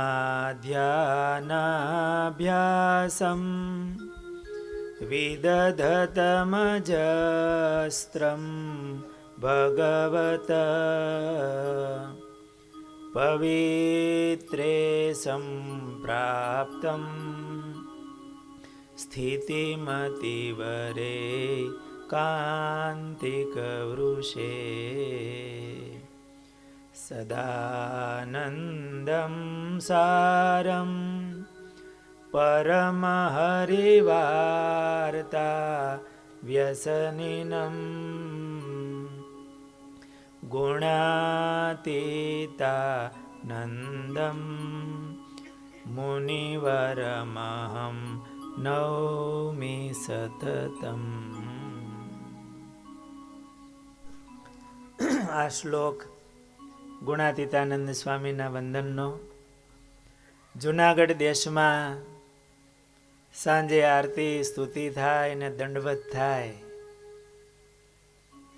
समाध्यानाभ्यासं विदधतमजस्त्रं भगवत पवित्रे सम्प्राप्तं स्थितिमतिवरे कान्तिकवृषे सदानन्दं सारं परमहरिवार्ता व्यसनिनं गुणातीतानन्दं मुनिवरमहं नौमि सततम्। આ શ્લોક ગુણાતીતાનંદ સ્વામીના વંદનનો જુનાગઢ દેશમાં સાંજે આરતી સ્તુતિ થાય ને દંડવત થાય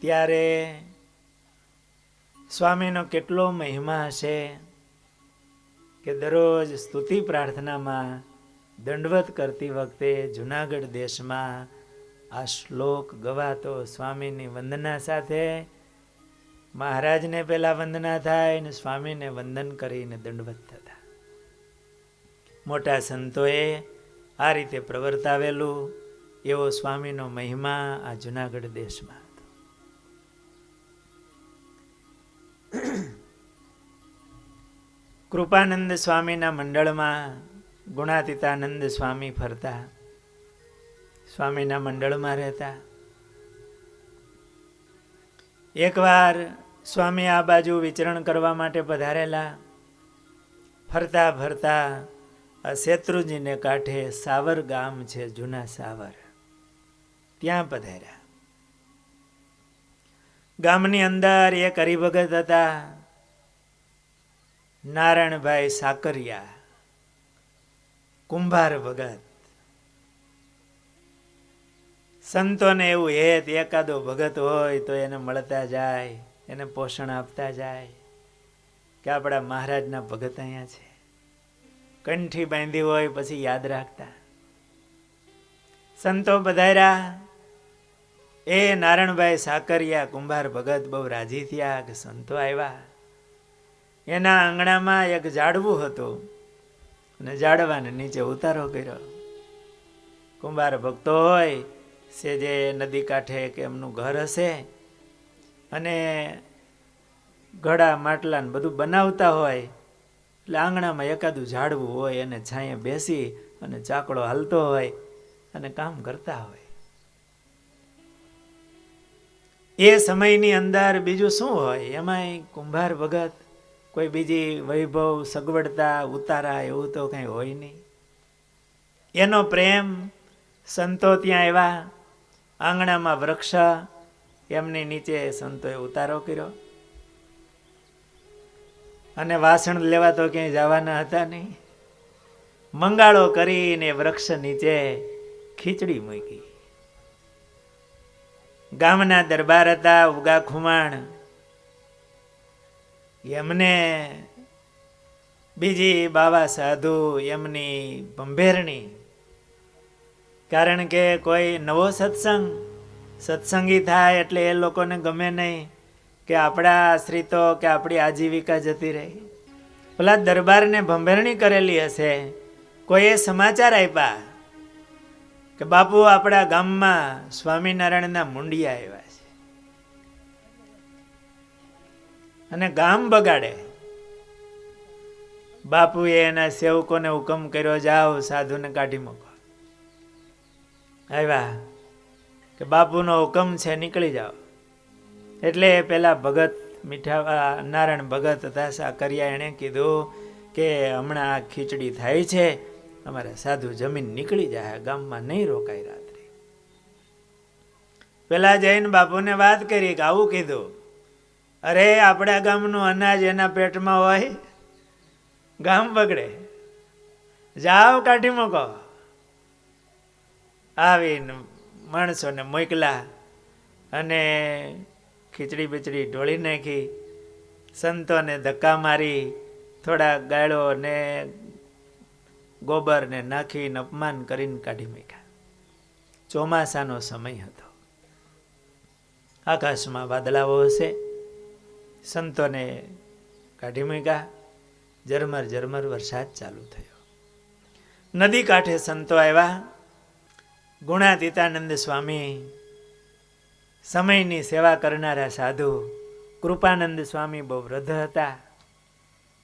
ત્યારે સ્વામીનો કેટલો મહિમા હશે કે દરરોજ સ્તુતિ પ્રાર્થનામાં દંડવત કરતી વખતે જુનાગઢ દેશમાં આ શ્લોક ગવાતો સ્વામીની વંદના સાથે મહારાજને પહેલા વંદના થાય ને સ્વામીને વંદન કરીને દંડવત થતા. મોટા સંતોએ આ રીતે પ્રવર્તાવેલું એવો સ્વામીનો મહિમા આ જુનાગઢ દેશમાં હતો. કૃપાનંદ સ્વામીના મંડળમાં ગુણાતીતાનંદ સ્વામી ફરતા, સ્વામીના મંડળમાં રહેતા. એકવાર સ્વામી આ બાજુ વિચરણ કરવા માટે પધારેલા. ફરતા ફરતા આ શેત્રુજીને કાંઠે સાવર ગામ છે, જૂના સાવર, ત્યાં પધાર્યા. ગામની અંદર એક હરિભગત હતા, નારાયણભાઈ સાકરિયા, કુંભાર ભગત. સંતોને એવું હેત એકાદો ભગત હોય તો એને મળતા જાય, એને પોષણ આપતા જાય કે આપણા મહારાજના ભગત અહીંયા છે. કંઠી બાંધી હોય પછી યાદ રાખતા. સંતો પધાર્યા. એ નારાયણભાઈ સાકરિયા કુંભાર ભગત બહુ રાજી થયા કે સંતો આવ્યા. એના આંગણામાં એક ઝાડવું હતું અને ઝાડવાને નીચે ઉતારો કર્યો. કુંભાર ભક્તો હોય છે જે નદી કાંઠે કે એમનું ઘર હશે અને ઘડા માટલા ને બધું બનાવતા હોય એટલે આંગણામાં એકાદું ઝાડવું હોય અને છાંયે બેસી અને ચાકડો હાલતો હોય અને કામ કરતા હોય. એ સમયની અંદર બીજું શું હોય, એમાંય કુંભાર ભગત કોઈ બીજી વૈભવ સગવડતા ઉતારા એવું તો કઈ હોય નહીં. એનો પ્રેમ સંતો ત્યાં આવ્યા. આંગણામાં વૃક્ષ, એમની નીચે સંતોએ ઉતારો કર્યો અને વાસણ લેવા તો ક્યાંય જવાના હતા નહીં. મંગાળો કરીને વૃક્ષ નીચે ખીચડી મૂકી. ગામના દરબાર હતા ઉગા ખુમાણ, એમને બીજી બાવા સાધુ એમની ભંભેરણી. કારણ કે કોઈ નવો સત્સંગી થાય એટલે એ લોકોને ગમે નહીં કે આપણા આશ્રિતો કે આપણી આજીવિકા જતી રહી. પેલા દરબારને ભંભેરણી કરેલી હશે, કોઈએ સમાચાર આપ્યા કે બાપુ આપણા ગામમાં સ્વામિનારાયણના મુંડિયા આવ્યા છે અને ગામ બગાડે. બાપુએ એના સેવકોને હુકમ કર્યો, જાઓ સાધુને કાઢી મૂકો. આવ્યા કે બાપુનો હુકમ છે, નીકળી જાઓ. એટલે પેલા ભગત મીઠા નારાયણ ભગત હતા સાકરિયા, એણે કીધું કે હમણાં આ ખીચડી થાય છે, અમારે સાધુ જમીન નીકળી જાય, ગામમાં નહીં રોકાય રાત્રે. પેલા જઈને બાપુને વાત કરી કે આવું કીધું. અરે આપણા ગામનું અનાજ એના પેટમાં હોય, ગામ બગડે, જાઓ કાઢી મૂકો. આવીને માણસોને મોકલા અને ખીચડી બીચડી ઢોળી નાખી. સંતોને ધક્કા મારી થોડા ગાળો ને ગોબર ને નાખીને અપમાન કરીને કાઢી મૂક્યા. ચોમાસાનો સમય હતો. આકાશમાં વાદળાઓ હશે. સંતોને કાઢી મૂક્યા. ઝરમર ઝરમર વરસાદ ચાલુ થયો. નદી કાંઠે સંતો આવ્યા. ગુણાતીતાનંદ સ્વામી, સમયની સેવા કરનારા સાધુ, કૃપાનંદ સ્વામી બહુ વૃદ્ધ હતા.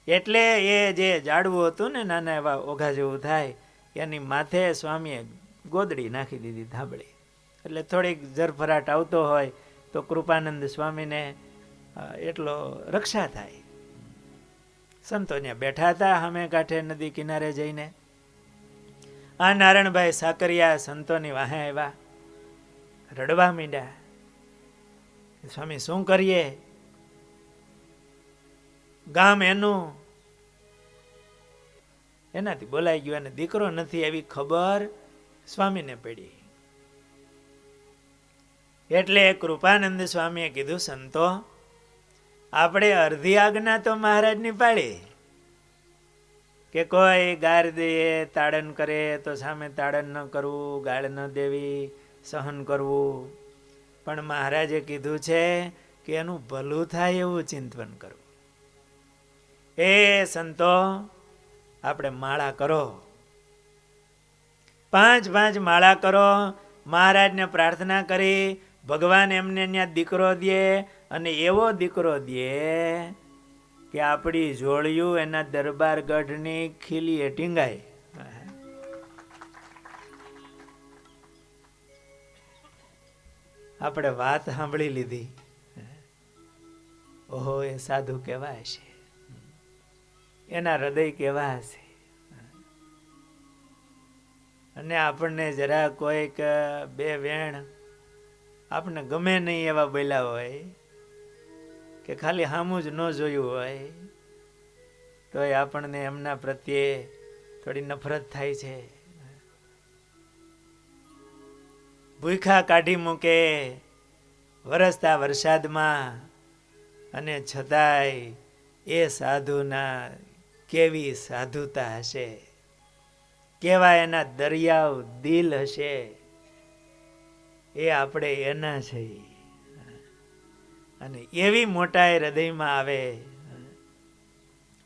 એટલે એ જે ઝાડવું હતું ને, નાના એવા ઓઘા જેવું થાય, એની માથે સ્વામીએ ગોદડી નાખી દીધી, ધાબળી. એટલે થોડીક ઝરફરાટ આવતો હોય તો કૃપાનંદ સ્વામીને એટલો રક્ષા થાય. સંતો ત્યાં બેઠા હતા સામે કાંઠે નદી કિનારે જઈને. આ નારણભાઈ સાકરિયા સંતોની વાહે આવ્યા, રડવા માંડ્યા. સ્વામી શું કરીએ? ગામ એનું, એનાથી બોલાઈ ગયું, અને દીકરો નથી એવી ખબર સ્વામીને પડી. એટલે કૃપાનંદ સ્વામીએ કીધું, સંતો, આપણે અડધી આજ્ઞા તો મહારાજની પાડી કે કોઈ ગાર દે, તાડન કરે તો સામે તાડન ન કરવું, ગાળ ન દેવી, સહન કરવું. પણ મહારાજે કીધું છે કે એનું ભલું થાય એવું ચિંતન કરવું. એ સંતો, આપણે માળા કરો, 5 માળા કરો. મહારાજને પ્રાર્થના કરી ભગવાન એમને ત્યાં દીકરો દે, અને એવો દીકરો દે કે આપણી જોડિયું એના દરબાર ગઢની ખીલીએ ટીંગાય. આપણે વાત સાંભળી લીધી. ઓહો, એ સાધુ કેવા હશે, એના હૃદય કેવા હશે. અને આપણને જરા કોઈક બે વેણ આપણને ગમે નહીં એવા બોલ્યા હોય, કે ખાલી સામું જ ન જોયું હોય, તો આપણને એમના પ્રત્યે થોડી નફરત થાય છે. ભૂખા કાઢી મૂકે વરસતા વરસાદમાં, અને છતાંય એ સાધુના કેવી સાધુતા હશે, કેવા એના દરિયાવ દિલ હશે. એ આપણે એના છે. અને એવી મોટાઈ હૃદયમાં આવે,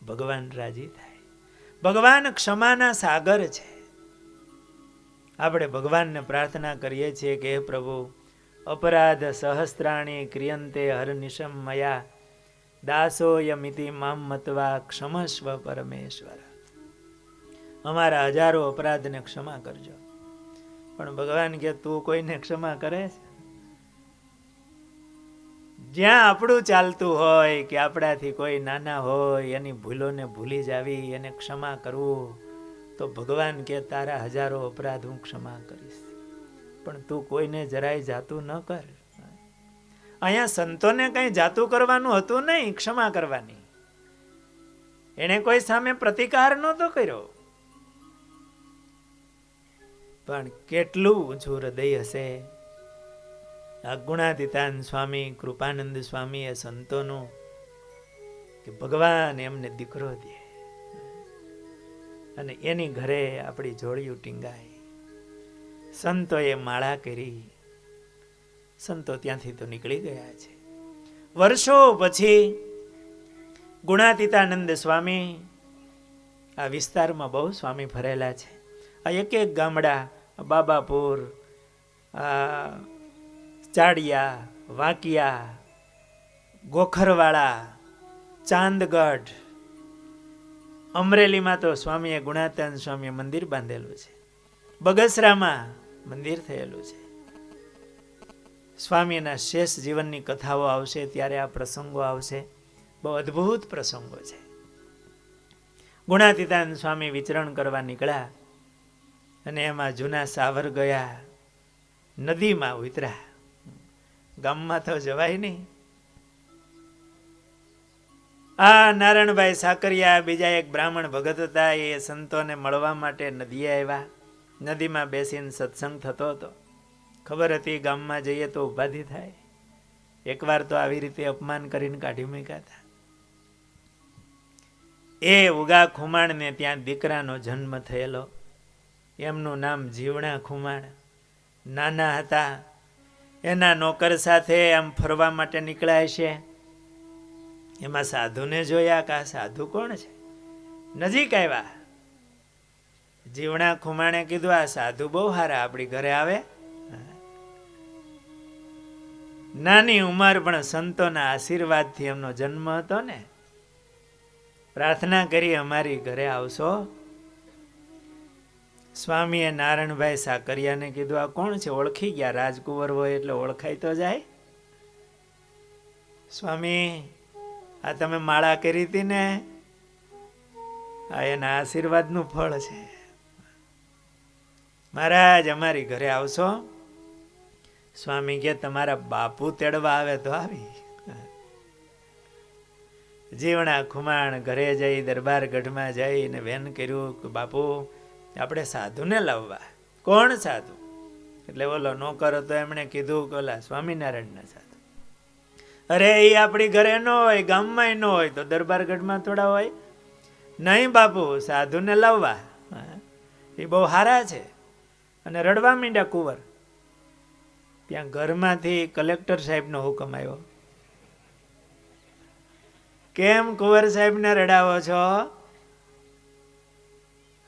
ભગવાન રાજી થાય. ભગવાન ક્ષમાના સાગર છે. આપણે ભગવાનને પ્રાર્થના કરીએ છીએ કે હે પ્રભુ, અપરાધ સહસ્ત્રાણી ક્રિયંતે હરનિશમ મયા, દાસોયમિતિ મામ મત્વા ક્ષમસ્વ પરમેશ્વર. અમારા હજારો અપરાધને ક્ષમા કરજો. પણ ભગવાન કે તું કોઈને ક્ષમા કરે છે? જ્યાં આપણું ચાલતું હોય કે આપણાથી કોઈ નાના હોય, એની ભૂલોને ભૂલી જાવી, એને ક્ષમા કરવું, તો ભગવાન કે તારા હજારો અપરાધ હું ક્ષમા કરીશ. પણ તું કોઈને જરાય જાતું ન કર. અહીંયા સંતોને કઈ જાતું કરવાનું હતું નહીં, ક્ષમા કરવાની. એને કોઈ સામે પ્રતિકાર નહોતો કર્યો. પણ કેટલું ઊંચું હૃદય હશે આ ગુણાતીતાન સ્વામી, કૃપાનંદ સ્વામી, એ સંતોનું, કે ભગવાન એમને દીકરો દે અને એની ઘરે આપણી જોડિયું ટીંગાય. સંતોએ માળા કરી. સંતો ત્યાંથી તો નીકળી ગયા છે. વર્ષો પછી ગુણાતીતાનંદ સ્વામી આ વિસ્તારમાં બહુ સ્વામી ફરેલા છે. આ એક એક ગામડા, બાબાપુર, ચાડિયા, વાંકિયા, ગોખરવાડા, ચાંદગઢ, અમરેલીમાં તો સ્વામીએ ગુણાતીતાનંદ સ્વામીએ મંદિર બાંધેલું છે. બગસરામાં મંદિર થયેલું છે. સ્વામીના શેષ જીવનની કથાઓ આવશે ત્યારે આ પ્રસંગો આવશે. બહુ અદ્ભુત પ્રસંગો છે. ગુણાતીતાનંદ સ્વામી વિચરણ કરવા નીકળ્યા, અને એમાં જૂના સાવર ગયા, નદીમાં ઉતર્યા. ગામમાં તો જવાય નહીં. આ નારણભાઈ સાકરિયા બીજા એક બ્રાહ્મણ ભગત હતા, એ સંતોને મળવા માટે નદીએ આવ્યા. નદીમાં બેસીને સત્સંગ થતો હતો. ખબર હતી ગામમાં જઈએ તો ઉપાધિ થાય. એકવાર તો આવી રીતે અપમાન કરીને કાઢી મૂક્યા હતા. એ ઉગા ખુમાણને ત્યાં દીકરાનો જન્મ થયેલો. એમનું નામ જીવણા ખુમાણ. નાના હતા, એના નોકર સાથે આમ ફરવા માટે નીકળ્યા છે. એમાં સાધુને જોયા કે આ સાધુ કોણ છે. નજીક આવ્યા. જીવણા ખુમાણે કીધું આ સાધુ બહુ સારા, આપણી ઘરે આવે. નાની ઉંમર પણ સંતોના આશીર્વાદથી એમનો જન્મ હતો ને. પ્રાર્થના કરી અમારી ઘરે આવશો. સ્વામીએ નારાયણભાઈ સાકરિયાને કીધું આ કોણ છે, ઓળખી ગયા. રાજકુંવર હોય એટલે ઓળખાય તો જાય. સ્વામી આ તમે માળા કરી હતી ને, આ એના આશીર્વાદનું ફળ છે. મહારાજ અમારી ઘરે આવશો. સ્વામી કે તમારા બાપુ તેડવા આવે તો આવી. જીવણા ખુમાણ ઘરે જઈ દરબાર ગઢમાં જઈને વેન કર્યું કે બાપુ આપણે સાધુને લાવવા. કોણ સાધુ? એટલે ઓલો નોકર હતો, એમણે કીધું કે ઓલા સ્વામિનારાયણના સાધુ. અરે એ આપણી ઘરે ન હોય, ગામમાં ન હોય તો દરબાર ગઢમાં થોડા હોય. નહીં બાપુ, સાધુને લાવવા, એ બહુ સારા છે. અને રડવા માંડ્યા કુંવર. ત્યાં ઘરમાંથી કલેક્ટર સાહેબનો હુકમ આવ્યો. કેમ કુંવર સાહેબને રડાવો છો?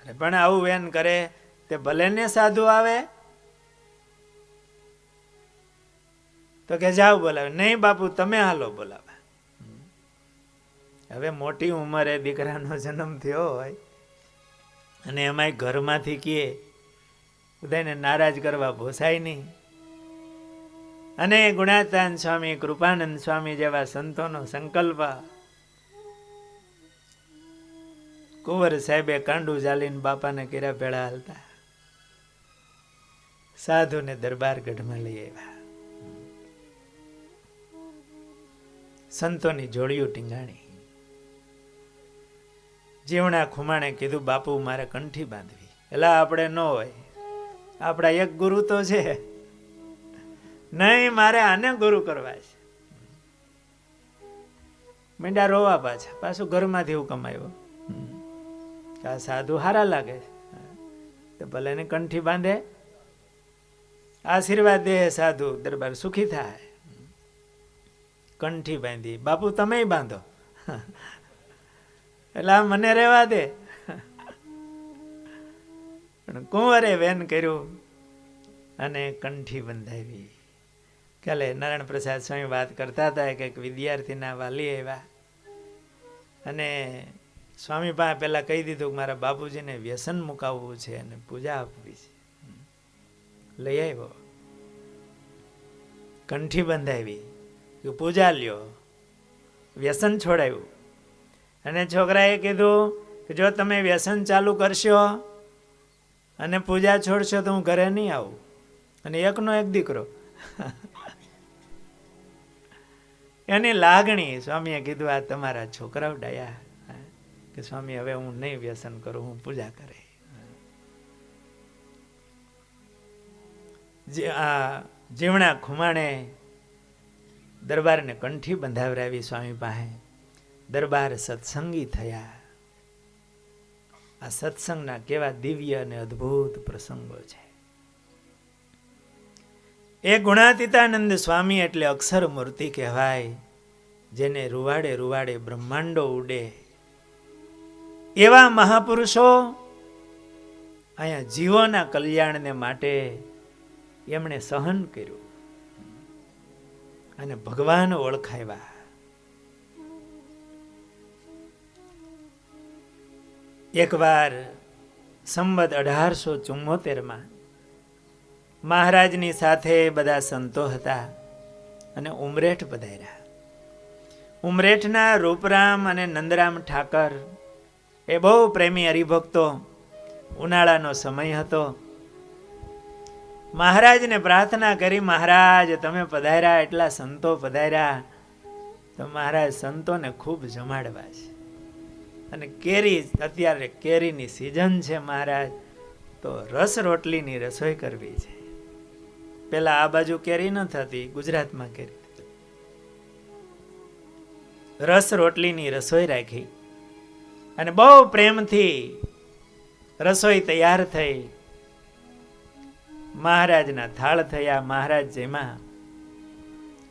અરે પણ આવું વેન કરે તે ભલે ને સાધુ આવે. તો કે જાઓ બોલાવે. નહીં બાપુ તમે હાલો બોલાવા. હવે મોટી ઉંમરે દીકરાનો જન્મ થયો હોય અને એમાંય ઘરમાંથી કહે, બધાને નારાજ કરવા ભોસાય નહીં. અને ગુણાતાન સ્વામી, કૃપાનંદ સ્વામી જેવા સંતોનો સંકલ્પ. કુંવર સાહેબે કાંડું ચાલીને બાપાને કર્યા ભેળા હાલતા. સાધુને દરબાર ગઢમાં લઈ આવ્યા. સંતોની જોડિયું ટીંગાણી. જીવણા ખુમાણે કીધું બાપુ મારે કંઠી બાંધવી. એલા આપણે ન હોય, આપણા એક ગુરુ તો છે. નહીં, મારે આને ગુરુ કરવા છે. મીંડા રોવા પાછા. પાછું ઘરમાંથી હુકમ આવ્યો, આ સાધુ હારા લાગે છે તો ભલે ને કંઠી બાંધે, આશીર્વાદ દે સાધુ, દરબાર સુખી થાય. કંઠી બાંધી. બાપુ તમે બાંધો. એટલે આ મને રહેવા દે. પણ કુંવરે વેન કર્યું અને કંઠી બંધાવી. કાલે નારાયણ પ્રસાદ સ્વામી વાત કરતા હતા કે એક વિદ્યાર્થીના વાલી આવ્યા અને સ્વામી પાસે પહેલાં કહી દીધું કે મારા બાપુજીને વ્યસન મુકાવવું છે અને પૂજા આપવી છે. લઈ આવ્યો, કંઠી બંધાવી, પૂજા લ્યો, વ્યસન છોડાયું. અને છોકરાએ કીધું કે જો તમે વ્યસન ચાલુ કરશો અને પૂજા છોડશો તો હું ઘરે નહીં આવું. અને એકનો એક દીકરો. એની લાગણી. સ્વામીએ કીધું આ તમારા છોકરાઓ ડાયા કે સ્વામી હવે હું નહીં વ્યસન કરું, હું પૂજા કરે. જીવણા ખુમાણે દરબારને કંઠી બંધાવરાવી સ્વામી પાસે. દરબાર સત્સંગી થયા. આ સત્સંગના કેવા દિવ્ય અને અદ્ભુત પ્રસંગો છે. એ ગુણાતીતાનંદ સ્વામી એટલે અક્ષર મૂર્તિ કહેવાય, જેને રૂવાડે રૂવાડે બ્રહ્માંડો ઉડે. એવા મહાપુરુષો અહીંયા જીવોના કલ્યાણને માટે એમણે સહન કર્યું અને ભગવાન ઓળખાવ્યા. એકવાર સંવત 1874 મહારાજની સાથે બધા સંતો હતા અને ઉમરેઠ પધાર્યા. ઉમરેઠના રૂપરામ અને નંદરામ ઠાકર એ બહુ પ્રેમી હરિભક્તો. ઉનાળાનો સમય હતો. મહારાજને પ્રાર્થના કરી, મહારાજ તમે પધાર્યા, એટલા સંતો પધાર્યા તો મહારાજ સંતોને ખૂબ જમાડવા છે. અને કેરી, અત્યારે કેરીની સિઝન છે મહારાજ, તો રસ રોટલીની રસોઈ કરવી છે. પેલા આ બાજુ કેરી ન થતી, ગુજરાતમાં કેરી. રસ રોટલીની રસોઈ રાખી અને બહુ પ્રેમથી રસોઈ તૈયાર થઈ. મહારાજના થાળ થયા, મહારાજ જેમાં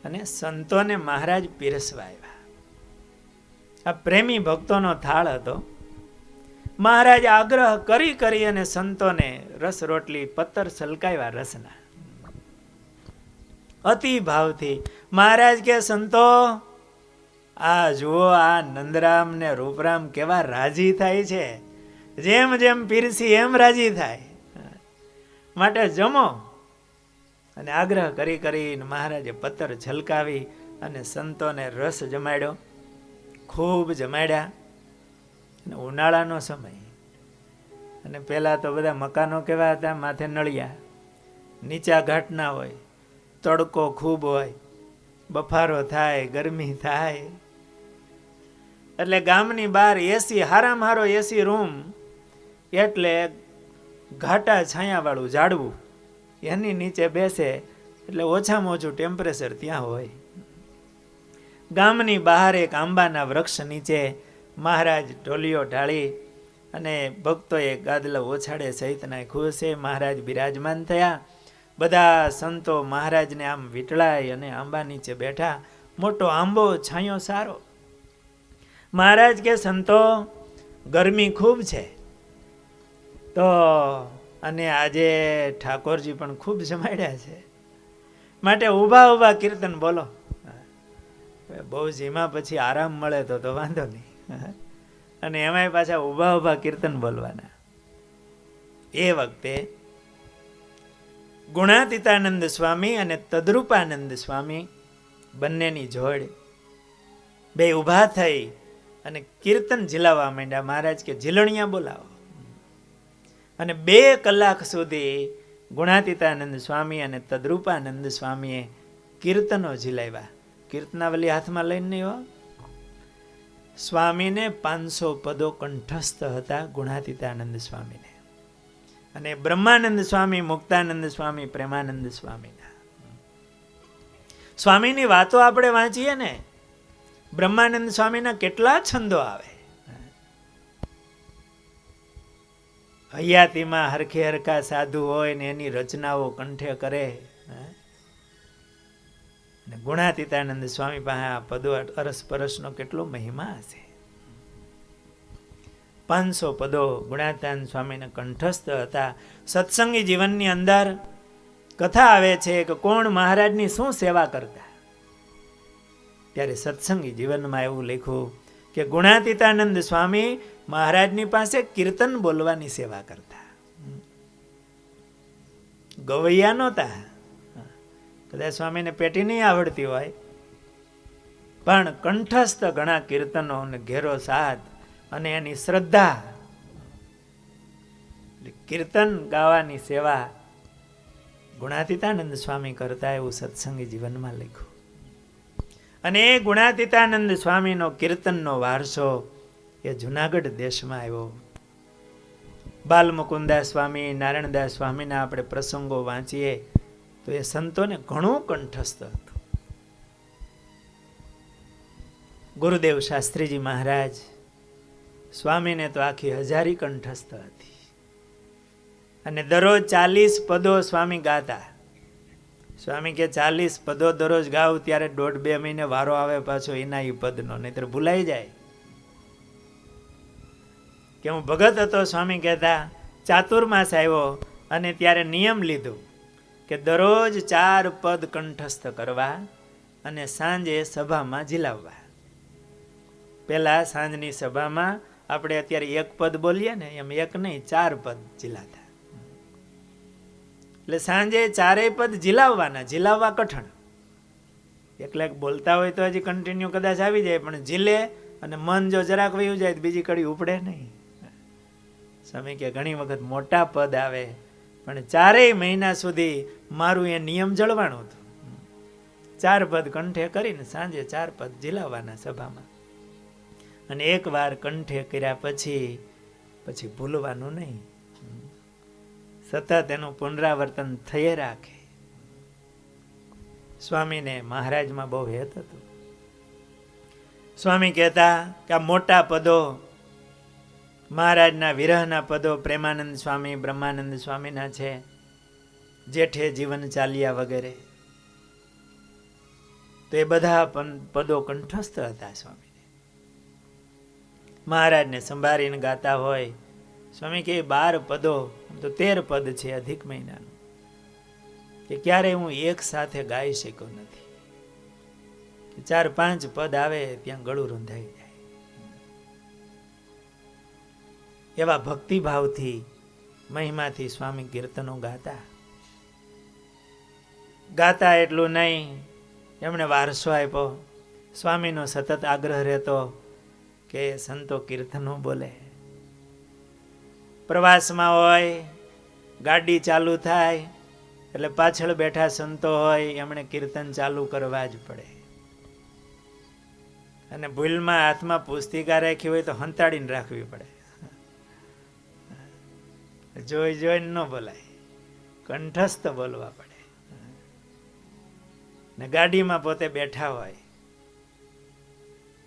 અને સંતોને મહારાજ પીરસવા આવ્યા. આ પ્રેમી ભક્તોનો થાળ હતો. મહારાજ આગ્રહ કરી કરી અને સંતોને રસ રોટલી પત્તર સલકાવ્યા રસના. અતિ ભાવથી મહારાજ કે સંતો આ જુઓ, આ નંદરામ ને રૂપરામ કેવા રાજી થાય છે, જેમ જેમ પીરસી એમ રાજી થાય, માટે જમો. અને આગ્રહ કરી કરીને મહારાજે પત્તર છલકાવી અને સંતોને રસ જમાડ્યો, ખૂબ જમાડ્યા. અને ઉનાળાનો સમય, અને પહેલા તો બધા મકાનો કેવા હતા, માથે નળિયા, નીચા ઘાટના હોય, તડકો ખૂબ હોય, બફારો થાય, ગરમી થાય. એટલે ગામની બહાર એસી, હારામાં હારો એસી રૂમ એટલે ઘાટા છાયાવાળું ઝાડવું, એની નીચે બેસે એટલે ઓછામાં ઓછું ટેમ્પરેચર ત્યાં હોય. ગામની બહાર એક આંબાના વૃક્ષ નીચે મહારાજ ઢોલિયો ઢાળી અને ભક્તોએ ગાદલા ઓછાડે સહિતના ખુશે મહારાજ બિરાજમાન થયા. બધા સંતો મહારાજને આમ વીંટળાય અને આંબા નીચે બેઠા. મોટો આંબો, છાંયો સારો. મહારાજ કે સંતો ગરમી ખૂબ છે, તો અને આજે ઠાકોરજી પણ ખૂબ જમાડ્યા છે, માટે ઊભા ઊભા કીર્તન બોલો. બહુ જીમા પછી આરામ મળે તો વાંધો નહીં, અને એમાંય પાછા ઊભા ઊભા કીર્તન બોલવાના. એ વખતે ગુણાતીતાનંદ સ્વામી અને તદ્રુપાનંદ સ્વામી બંનેની જોડ બે ઊભા થઈ અને કીર્તન ઝીલાવવા માંડ્યા. મહારાજ કે ઝીલણિયા બોલાવો. અને 2 કલાક સુધી ગુણાતીતાનંદ સ્વામી અને તદ્રુપાનંદ સ્વામીએ કીર્તનો ઝીલાવ્યા. કીર્તનાવલી હાથમાં લઈને નહીં હો. સ્વામીને 500 પદો કંઠસ્થ હતા, ગુણાતીતાનંદ સ્વામીને. અને બ્રહ્માનંદ સ્વામી, મુક્તાનંદ સ્વામી, પ્રેમાનંદ સ્વામીના. સ્વામીની વાતો આપણે વાંચીએ ને, બ્રહ્માનંદ સ્વામીના કેટલા છંદો આવે. હૈયાતીમાં હરખે હરખા સાધુ હોય ને એની રચનાઓ કંઠે કરે. ગુણાતીતાનંદ સ્વામી પાસે આ પદો અરસપરસનો કેટલો મહિમા હશે. 500 પદો ગુણાતીતાનંદ સ્વામીને કંઠસ્થ હતા. સત્સંગી જીવનની અંદર કથા આવે છે કે કોણ મહારાજની શું સેવા કરતા. ત્યારે સત્સંગી જીવનમાં એવું લખ્યું કે ગુણાતીતાનંદ સ્વામી મહારાજની પાસે કીર્તન બોલવાની સેવા કરતા. ગવૈયા નહોતા. કદાચ સ્વામીને પેટી નહીં આવડતી હોય, પણ કંઠસ્થ ઘણા કીર્તનો અને ઘેરો સાથ અને એની શ્રદ્ધા, કીર્તન ગાવાની સેવા ગુણાતીતાનંદ સ્વામી કરતા, એવું સત્સંગી જીવનમાં લખ્યું. અને એ ગુણાતીતાનંદ સ્વામીનો કીર્તનનો વારસો એ જુનાગઢ દેશમાં આવ્યો. બાલમુકુદાસ સ્વામી, નારાયણદાસ સ્વામીના આપણે પ્રસંગો વાંચીએ તો એ સંતોને ઘણું કંઠસ્થ હતું. ગુરુદેવ શાસ્ત્રીજી મહારાજ સ્વામીને તો આખી હજારી કંઠસ્થ હતી. અને દરરોજ 40 પદો સ્વામી ગાતા. સ્વામી કે 40 પદો દરરોજ ગાવ ત્યારે 1.5-2 મહિને વારો આવે પાછો એના એ પદનો, નહીતર ભૂલાઈ જાય. કે હું ભગત હતો, સ્વામી કહેતા ચાતુર્માસ આવ્યો અને ત્યારે નિયમ લીધો કે દરરોજ 4 પદ કંઠસ્થ કરવા અને સાંજે સભામાં ઝીલાવવા. પેલા સાંજની સભામાં આપણે અત્યારે 1 પદ બોલીએ ને, એમ 1 નહીં 4 પદ ઝીલાતા. એટલે સાંજે 4 પદ ઝીલાવવાના. ઝીલાવવા કઠણ, એકલા બોલતા હોય તો હજી કન્ટિન્યુ કદાચ આવી જાય, પણ ઝીલે અને મન જો જરાક વયું જાય તો બીજી કડી ઉપડે નહીં. સ્વામી કે ઘણી વખત મોટા પદ આવે, પણ 4 મહિના સુધી મારું એ નિયમ જળવાનું હતું. 4 પદ કંઠે કરીને સાંજે 4 પદ ઝીલાવવાના સભામાં. અને એકવાર કંઠે કર્યા પછી ભૂલવાનું નહીં, સતત એનું પુનરાવર્તન થઈ રાખે. સ્વામીને મહારાજમાં બહુ હેત હતું. સ્વામી કહેતા કે આ મોટા પદો મહારાજના વિરહના પદો પ્રેમાનંદ સ્વામી બ્રહ્માનંદ સ્વામીના છે, જેઠે જીવન ચાલ્યા વગેરે. તો એ બધા પદો કંઠસ્થ હતા સ્વામીને. મહારાજને સંભાળીને ગાતા હોય. સ્વામી કે 12 પદો, તો 13 પદ છે અધિક મહિનાનું, કે ક્યારેય હું એક સાથે ગાઈ શક્યો નથી. 4-5 પદ આવે ત્યાં ગળું રૂંધાઈ જાય. એવા ભક્તિભાવથી મહિમાથી સ્વામી કીર્તનો ગાતા. ગાતા એટલું નહીં, એમણે વારસો આપ્યો. સ્વામીનો સતત આગ્રહ રહેતો કે સંતો કીર્તનો બોલે. પ્રવાસમાં હોય, ગાડી ચાલુ થાય એટલે પાછળ બેઠા સંતો હોય એમણે કીર્તન ચાલુ કરવા જ પડે. અને ભૂલમાં હાથમાં પુસ્તિકા રાખી હોય તો હંતાડીને રાખવી પડે. જોઈ જોઈને ન બોલાય, કંઠસ્થ બોલવા પડે. ને ગાડીમાં પોતે બેઠા હોય.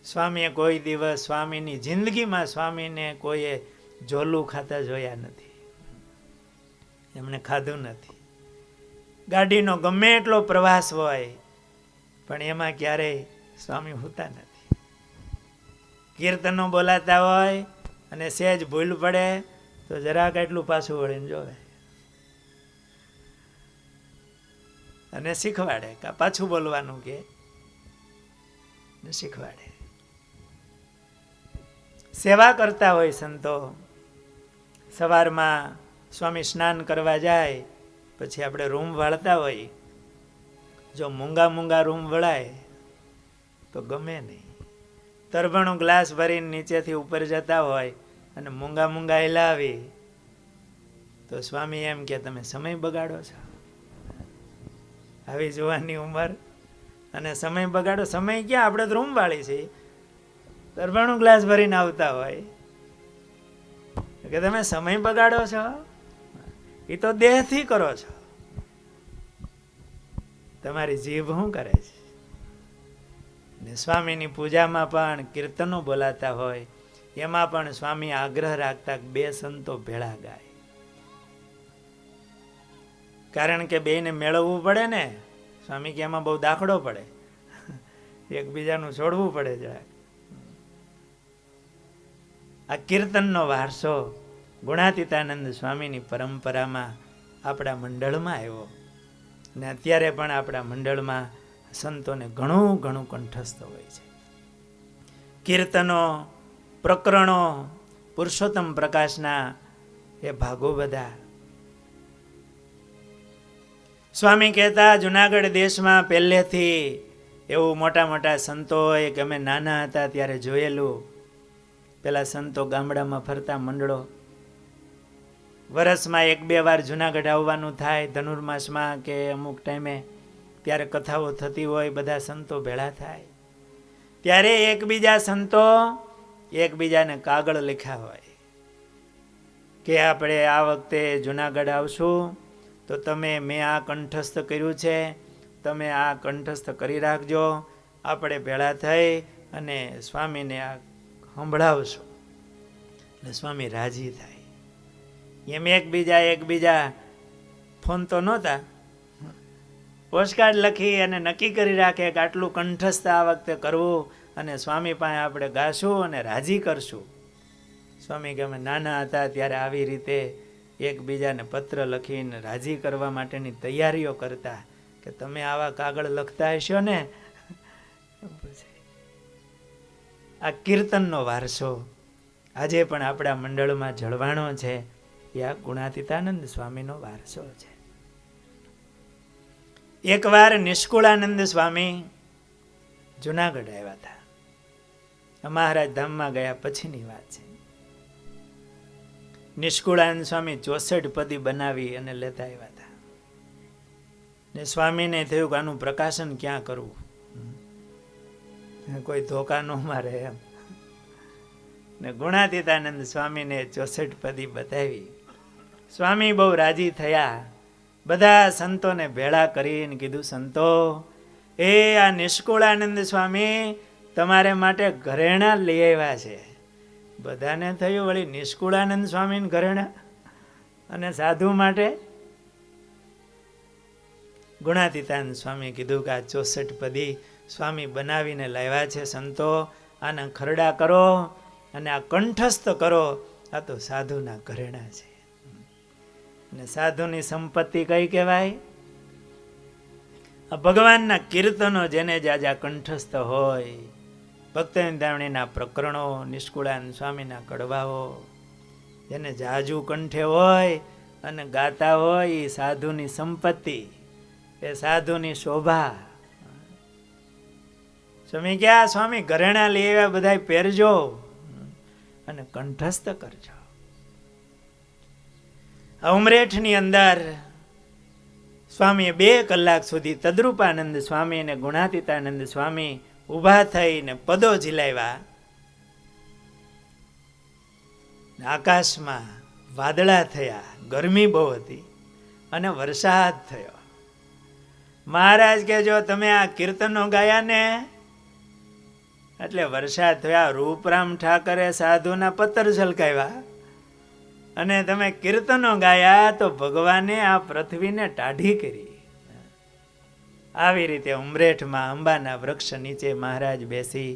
સ્વામીએ કોઈ દિવસ સ્વામીની જિંદગીમાં સ્વામીને કોઈએ ઝોલું ખાતા જોયા નથી. એમણે ખાધું નથી. ગાડીનો ગમે એટલો પ્રવાસ હોય પણ એમાં ક્યારેય સ્વામી હોતા નથી. કીર્તનો બોલાતા હોય અને સહેજ ભૂલ પડે તો જરાક એટલું પાછું વળીને જોવે અને શીખવાડે કે પાછું બોલવાનું કે શીખવાડે. સેવા કરતા હોય સંતો. સવારમાં સ્વામી સ્નાન કરવા જાય પછી આપણે રૂમ વાળતા હોય. જો મૂંગા રૂમ વળાય તો ગમે નહીં. તરભણું ગ્લાસ ભરીને નીચેથી ઉપર જતા હોય અને મૂંગા હિલાવી તો સ્વામી એમ કે તમે સમય બગાડો છો. આવી જોવાની ઉંમર અને સમય બગાડો. સમય ક્યાં, આપણે તો રૂમ વાળી છે. તરભણું ગ્લાસ ભરીને આવતા હોય કે તમે સમય બગાડો છો. એ તો દેહથી કરો છો. તમારી જીભ શું કરે છે? ને સ્વામીની પૂજામાં પણ કીર્તનો બોલાતા હોય એમાં પણ સ્વામી આગ્રહ રાખતા 2 સંતો ભેળા ગાય. કારણ કે બેયને મેળવવું પડે ને. સ્વામી કે એમાં બહુ દાખલો પડે, એકબીજાનું છોડવું પડે જરાક. આ કીર્તનનો વારસો ગુણાતીતાનંદ સ્વામીની પરંપરામાં આપણા મંડળમાં આવ્યો. ને અત્યારે પણ આપણા મંડળમાં સંતોને ઘણું કંઠસ્થ હોય છે. કીર્તનો, પ્રકરણો, પુરુષોત્તમ પ્રકાશના એ ભાગો બધા. સ્વામી કહેતા જુનાગઢ દેશમાં પહેલેથી એવું મોટા સંતો હોય કે અમે નાના હતા ત્યારે જોયેલું. પેલા સંતો ગામડામાં ફરતા મંડળો. વર્ષમાં 1-2 વાર જુનાગઢ આવવાનું થાય. ધનુર્માસમાં કે અમુક ટાઈમે ત્યારે કથાઓ થતી હોય, બધા સંતો ભેળા થાય. ત્યારે એકબીજા સંતો એકબીજાને કાગળ લખ્યા હોય કે આપણે આ વખતે જુનાગઢ આવશું તો મેં આ કંઠસ્થ કર્યું છે, તમે આ કંઠસ્થ કરી રાખજો. આપણે ભેળા થઈ અને સ્વામીને આ સંભળાવશું એટલે સ્વામી રાજી થાય. એમ એકબીજા ફોન તો નહોતા, પોસ્ટકાર્ડ લખી અને નક્કી કરી રાખે કે આટલું કંઠસ્થ આ વખતે કરવું અને સ્વામી પાસે આપણે ગાશું અને રાજી કરશું. સ્વામી કે અમે નાના હતા ત્યારે આવી રીતે એકબીજાને પત્ર લખીને રાજી કરવા માટેની તૈયારીઓ કરતા કે તમે આવા કાગળ લખતા હશો ને. આ કીર્તનનો વારસો આજે પણ આપણા મંડળમાં જળવાણો છે. એ આ ગુણાતીતાનંદ સ્વામીનો વારસો છે. એકવાર નિષ્કુળાનંદ સ્વામી જુનાગઢ આવ્યા હતા. મહારાજ ધામમાં ગયા પછીની વાત છે. નિષ્કુળાનંદ સ્વામી 64 પદી બનાવી અને લેતા આવ્યા હતા. ને સ્વામીને થયું કે આનું પ્રકાશન ક્યાં કરવું, કોઈ ધોકા ન મારે એમ. ને ગુણાતીતાનંદ સ્વામીને 64 પદી બતાવી. સ્વામી બહુ રાજી થયા. બધા સંતોને ભેળા કરીને કીધું, સંતો આ નિષ્કુળાનંદ સ્વામી તમારે માટે ઘરેણા લઈ આવ્યા છે. બધાને થયું વળી નિષ્કુળાનંદ સ્વામીને ઘરેણા અને સાધુ માટે ગુણાતીતાનંદ સ્વામી કીધું કે આ 64 પદી સ્વામી બનાવીને લાવ્યા છે સંતો, આના ખરડા કરો અને આ કંઠસ્થ કરો. આ તો સાધુના ઘરેણા છે. અને સાધુની સંપત્તિ કઈ કહેવાય? આ ભગવાનના કીર્તનો જેને જાજા કંઠસ્થ હોય, ભક્તવિંદામણીના પ્રકરણો, નિષ્કુળાનંદ સ્વામીના કડવાઓ જેને જાજુ કંઠે હોય અને ગાતા હોય, એ સાધુની સંપત્તિ, એ સાધુની શોભા. સ્વામી ક્યાં? સ્વામી ઘરેણા લઈ આવ્યા, બધા પહેરજો અને કંઠસ્થ કરજો. ઉમરેઠની અંદર સ્વામીએ 2 કલાક સુધી તદ્રુપાનંદ સ્વામી અને ગુણાતીતાનંદ સ્વામી ઊભા થઈને પદો ઝીલાવ્યા. આકાશમાં વાદળા થયા, ગરમી બહુ હતી અને વરસાદ થયો. મહારાજ કે જો તમે આ કીર્તનો ગાયા ને એટલે વરસાદ થયા. રૂપરામ ઠાકરે સાધુના પત્તર ઝલકાવ્યા અને તમે કીર્તનો ગાયા તો ભગવાને આ પૃથ્વીને ટાઢી કરી. આવી રીતે ઉમરેઠમાં અંબાના વૃક્ષ નીચે મહારાજ બેસી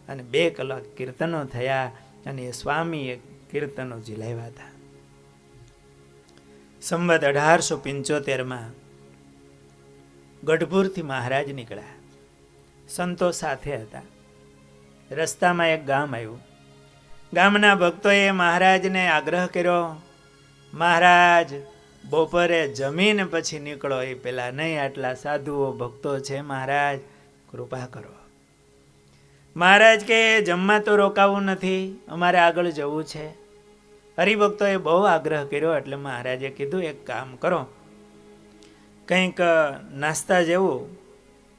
અને 2 કલાક કીર્તનો થયા અને એ સ્વામીએ કીર્તનો ઝીલાવ્યા હતા. સંવત 1875 ગઢપુરથી મહારાજ નીકળ્યા. સંતો સાથે હતા. રસ્તામાં એક ગામ આવ્યું. ગામના ભક્તોએ મહારાજને આગ્રહ કર્યો, મહારાજ બપોરે જમીને પછી નીકળો, એ પેલા નહીં, આટલા સાધુઓ ભક્તો છે, મહારાજ કૃપા કરો. મહારાજ કે જમવા તો રોકાવું નથી, અમારે આગળ જવું છે. હરિભક્તોએ બહુ આગ્રહ કર્યો એટલે મહારાજે કીધું એક કામ કરો, કંઈક નાસ્તા જેવું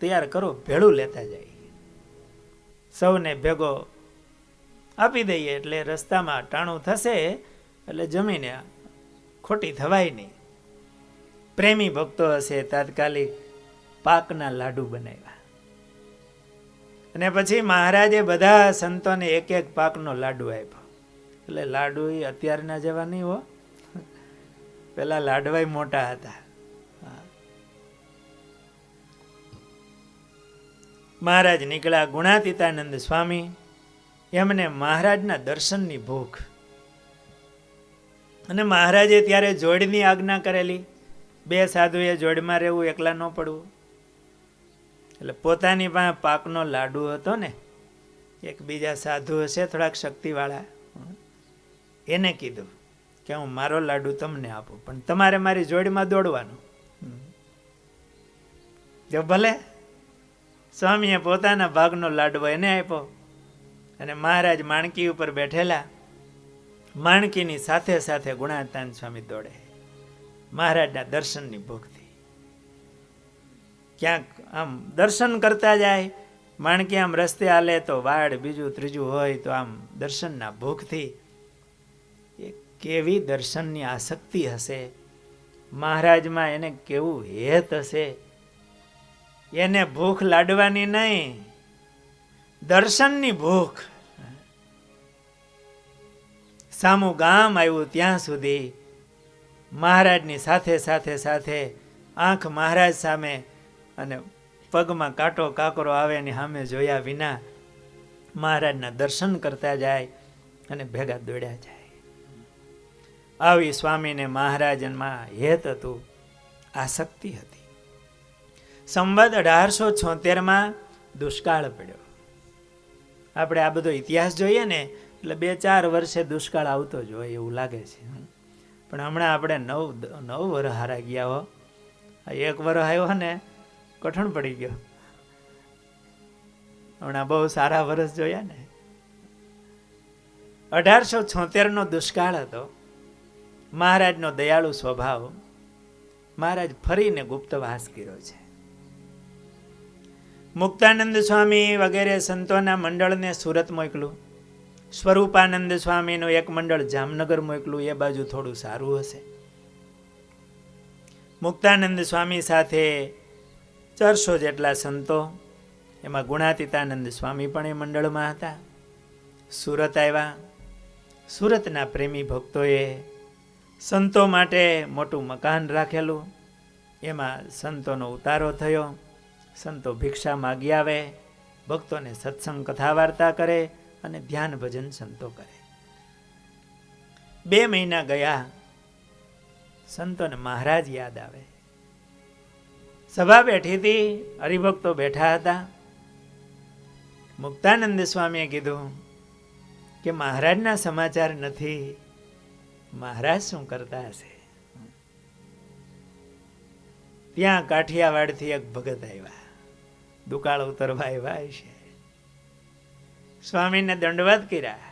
તૈયાર કરો, ભેળું લેતા જાય, સૌને ભેગો આપી દઈએ એટલે રસ્તામાં ટાણું થશે એટલે જમીને ખોટી થવાય નહીં. પ્રેમી ભક્તો હશે તાત્કાલિક પાકના લાડુ બનાવ્યા અને પછી મહારાજે બધા સંતોને 1 પાકનો લાડુ આપ્યો. એટલે લાડુ એ અત્યારના જેવા નહીં હો, પેલા લાડવાય મોટા હતા. મહારાજ નીકળ્યા. ગુણાતીતાનંદ સ્વામી એમને મહારાજના દર્શનની ભૂખ, અને મહારાજે ત્યારે જોડની આજ્ઞા કરેલી, 2 સાધુએ જોડમાં રહેવું, એકલા ન પડવું. એટલે પોતાની પાસે પાકનો લાડુ હતો ને, એક બીજા સાધુ હશે થોડાક શક્તિવાળા, એને કીધું કે હું મારો લાડુ તમને આપું, પણ તમારે મારી જોડમાં દોડવાનું. જો ભલે. સ્વામીએ પોતાના ભાગનો લાડવો એને આપ્યો અને મહારાજ માણકી ઉપર બેઠેલા. માણકીની સાથે સાથે ગુણાતીતાનંદ સ્વામી દોડે. મહારાજના દર્શનની ભૂખથી ક્યાંક આમ દર્શન કરતા જાય. માણકી આમ રસ્તે હાલે તો વાડ બીજું ત્રીજું હોય તો આમ દર્શનના ભૂખથી. એ કેવી દર્શનની આસક્તિ હશે, મહારાજમાં એને કેવું હેત હશે. એને ભૂખ લાડવાની નહીં, દર્શનની ભૂખ. સામું ગામ આવ્યું ત્યાં સુધી મહારાજની સાથે સાથે સાથે આંખ મહારાજ સામે અને પગમાં કાંટો કાકરો આવે એની સામે જોયા વિના મહારાજના દર્શન કરતા જાય અને ભેગા દોડ્યા જાય. આવી સ્વામીને મહારાજમાં હેત હતું, આસક્તિ હતી. સંવત 1876 દુષ્કાળ પડ્યો. આપણે આ બધો ઇતિહાસ જોઈએ ને એટલે 2-4 વર્ષે દુષ્કાળ આવતો જ હોય એવું લાગે છે, પણ હમણાં આપણે 9 વર્ષ હારા ગયા હો. 1 વર્ષ આવ્યો ને કઠણ પડી ગયો. હમણાં બહુ સારા વર્ષ જોયા ને. 1876 દુષ્કાળ હતો. મહારાજનો દયાળુ સ્વભાવ, મહારાજ ફરીને ગુપ્તવાસ કર્યો છે. મુક્તાનંદ સ્વામી વગેરે સંતોના મંડળને સુરત મોકલું, સ્વરૂપાનંદ સ્વામીનું એક મંડળ જામનગર મોકલું, એ બાજુ થોડું સારું હશે. મુક્તાનંદ સ્વામી સાથે 400 જેટલા સંતો, એમાં ગુણાતીતાનંદ સ્વામી પણ એ મંડળમાં હતા. સુરત આવ્યા. સુરતના પ્રેમી ભક્તોએ સંતો માટે મોટું મકાન રાખેલું. એમાં સંતોનો ઉતારો થયો. સંતો ભિક્ષા માગી આવે, ભક્તોને સત્સંગ કથા વાર્તા કરે અને ધ્યાન ભજન સંતો કરે. 2 મહિના ગયા, સંતોને મહારાજ યાદ આવે. સભા બેઠી હતી, હરિભક્તો બેઠા હતા. મુક્તાનંદ સ્વામીએ કીધું કે મહારાજના સમાચાર નથી, મહારાજ શું કરતા હશે? ત્યાં કાઠિયાવાડથી એક ભગત આવ્યા, દુકાળ ઉતરવા આવ્યા છે. સ્વામીને દંડવત કર્યા.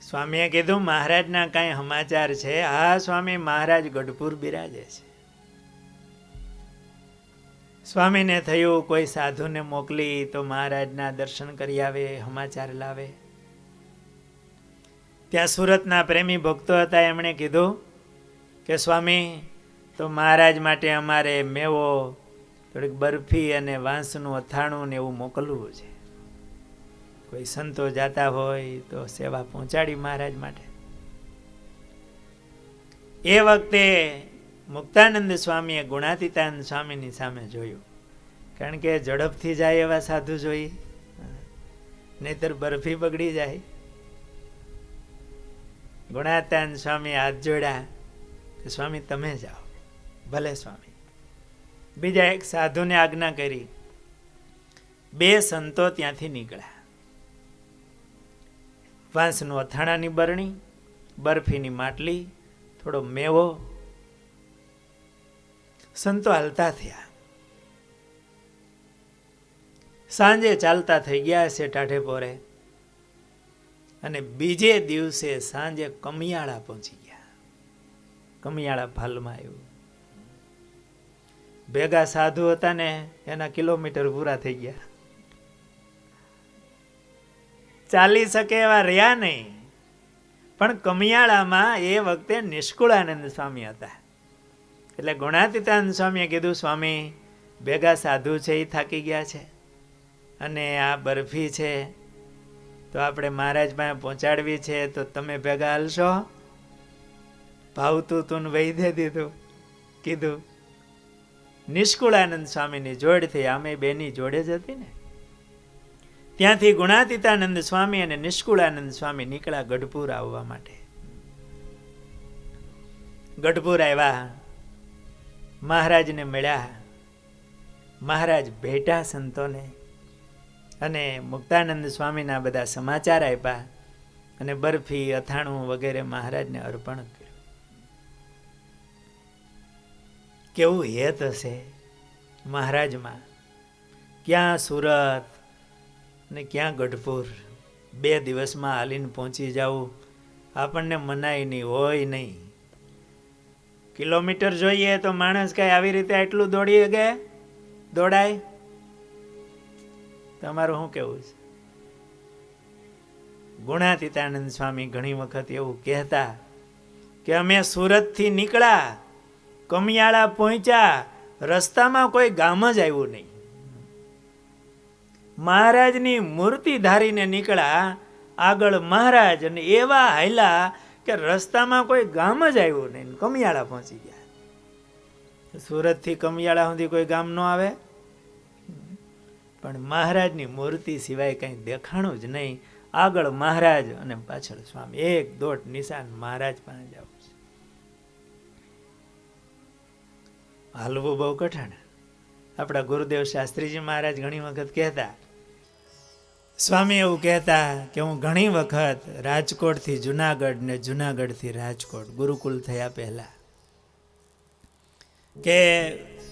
સ્વામીએ કીધું મહારાજના કાંઈ સમાચાર છે? હા સ્વામી, મહારાજ ગઢપુર બિરાજે છે. સ્વામીને થયું કોઈ સાધુને મોકલી તો મહારાજના દર્શન કરી આવે, સમાચાર લાવે. ત્યાં સુરતના પ્રેમી ભક્તો હતા, એમણે કીધું કે સ્વામી, તો મહારાજ માટે અમારે મેવો, થોડીક બરફી અને વાંસનું અથાણું ને એવું મોકલવું છે. કોઈ સંતો જાતા હોય તો સેવા પહોંચાડી મહારાજ માટે. એ વખતે મુક્તાનંદ સ્વામીએ ગુણાતીતાનંદ સ્વામીની સામે જોયું, કારણ કે ઝડપથી જાય એવા સાધુ જોઈએ, નહીતર બરફી બગડી જાય. ગુણાતીતાનંદ સ્વામી હાથ જોડ્યા કે સ્વામી તમે જાઓ. ભલે સ્વામી. બીજા એક સાધુને આજ્ઞા કરી. 2 સંતો ત્યાંથી નીકળ્યા. વાંસનું અથાણાની બરણી, બરફીની માટલી, થોડો મેવો. સંતો હાલતા થયા. સાંજે ચાલતા થઈ ગયા છે ટાઢે પોરે, અને બીજે દિવસે સાંજે કમિયાળા પહોંચી ગયા. કમિયાળા ભાલમાં આવ્યું. ભેગા સાધુ હતા ને એના કિલોમીટર પૂરા થઈ ગયા. ચાલી શકે એવા રહ્યા નહીં. પણ કમિયાળામાં એ વખતે નિષ્કુળાનંદ સ્વામી હતા. એટલે ગુણાતીતાનંદ સ્વામીએ કીધું સ્વામી, ભેગા સાધુ છે એ થાકી ગયા છે, અને આ બરફી છે તો આપણે મહારાજ પાસે પહોંચાડવી છે, તો તમે ભેગા હાલશો? ભાવતું તું વહી દે દીધું. કીધું. નિષ્કુળાનંદ સ્વામીની જોડ થઈ, આમે બેની જોડે જ હતી ને. ત્યાંથી ગુણાતીતાનંદ સ્વામી અને નિષ્કુળાનંદ સ્વામી નીકળ્યા ગઢપુર આવવા માટે. ગઢપુર આવ્યા, મહારાજને મળ્યા. મહારાજ ભેટા સંતોને, અને મુક્તાનંદ સ્વામીના બધા સમાચાર આપ્યા, અને બરફી અથાણું વગેરે મહારાજને અર્પણ કર્યું. કેવું હેત હશે મહારાજમાં! ક્યાં સુરત ને ક્યાં ગઢપુર, 2 દિવસમાં હાલીને પહોંચી જવું આપણને મનાય નહીં, હોય નહીં. કિલોમીટર જોઈએ તો માણસ કઈ આવી રીતે આટલું દોડી શકે? દોડાય? તમારું શું કેવું છે? ગુણાતીતાનંદ સ્વામી ઘણી વખત એવું કહેતા કે અમે સુરતથી નીકળ્યા, કમિયાળા પહોંચ્યા, રસ્તામાં કોઈ ગામ જ આવ્યું નહીં. મહારાજની મૂર્તિ ધારીને નીકળ્યા, આગળ મહારાજ, અને એવા હાલ્યા કે રસ્તામાં કોઈ ગામ જ આવ્યું નહીં, કમિયાળા પહોંચી ગયા. સુરતથી કમિયાળા સુધી કોઈ ગામ ન આવે, પણ મહારાજની મૂર્તિ સિવાય કંઈ દેખાણું જ નહીં. આગળ મહારાજ અને પાછળ સ્વામી, એક દોટ નિશાન મહારાજ પાસે જવું છે. હાલવું બહુ કઠણ. આપણા ગુરુદેવ શાસ્ત્રીજી મહારાજ ઘણી વખત કહેતા, સ્વામી એવું કહેતા કે હું ઘણી વખત રાજકોટથી જુનાગઢ ને જુનાગઢથી રાજકોટ, ગુરુકુલ થયા પહેલા, કે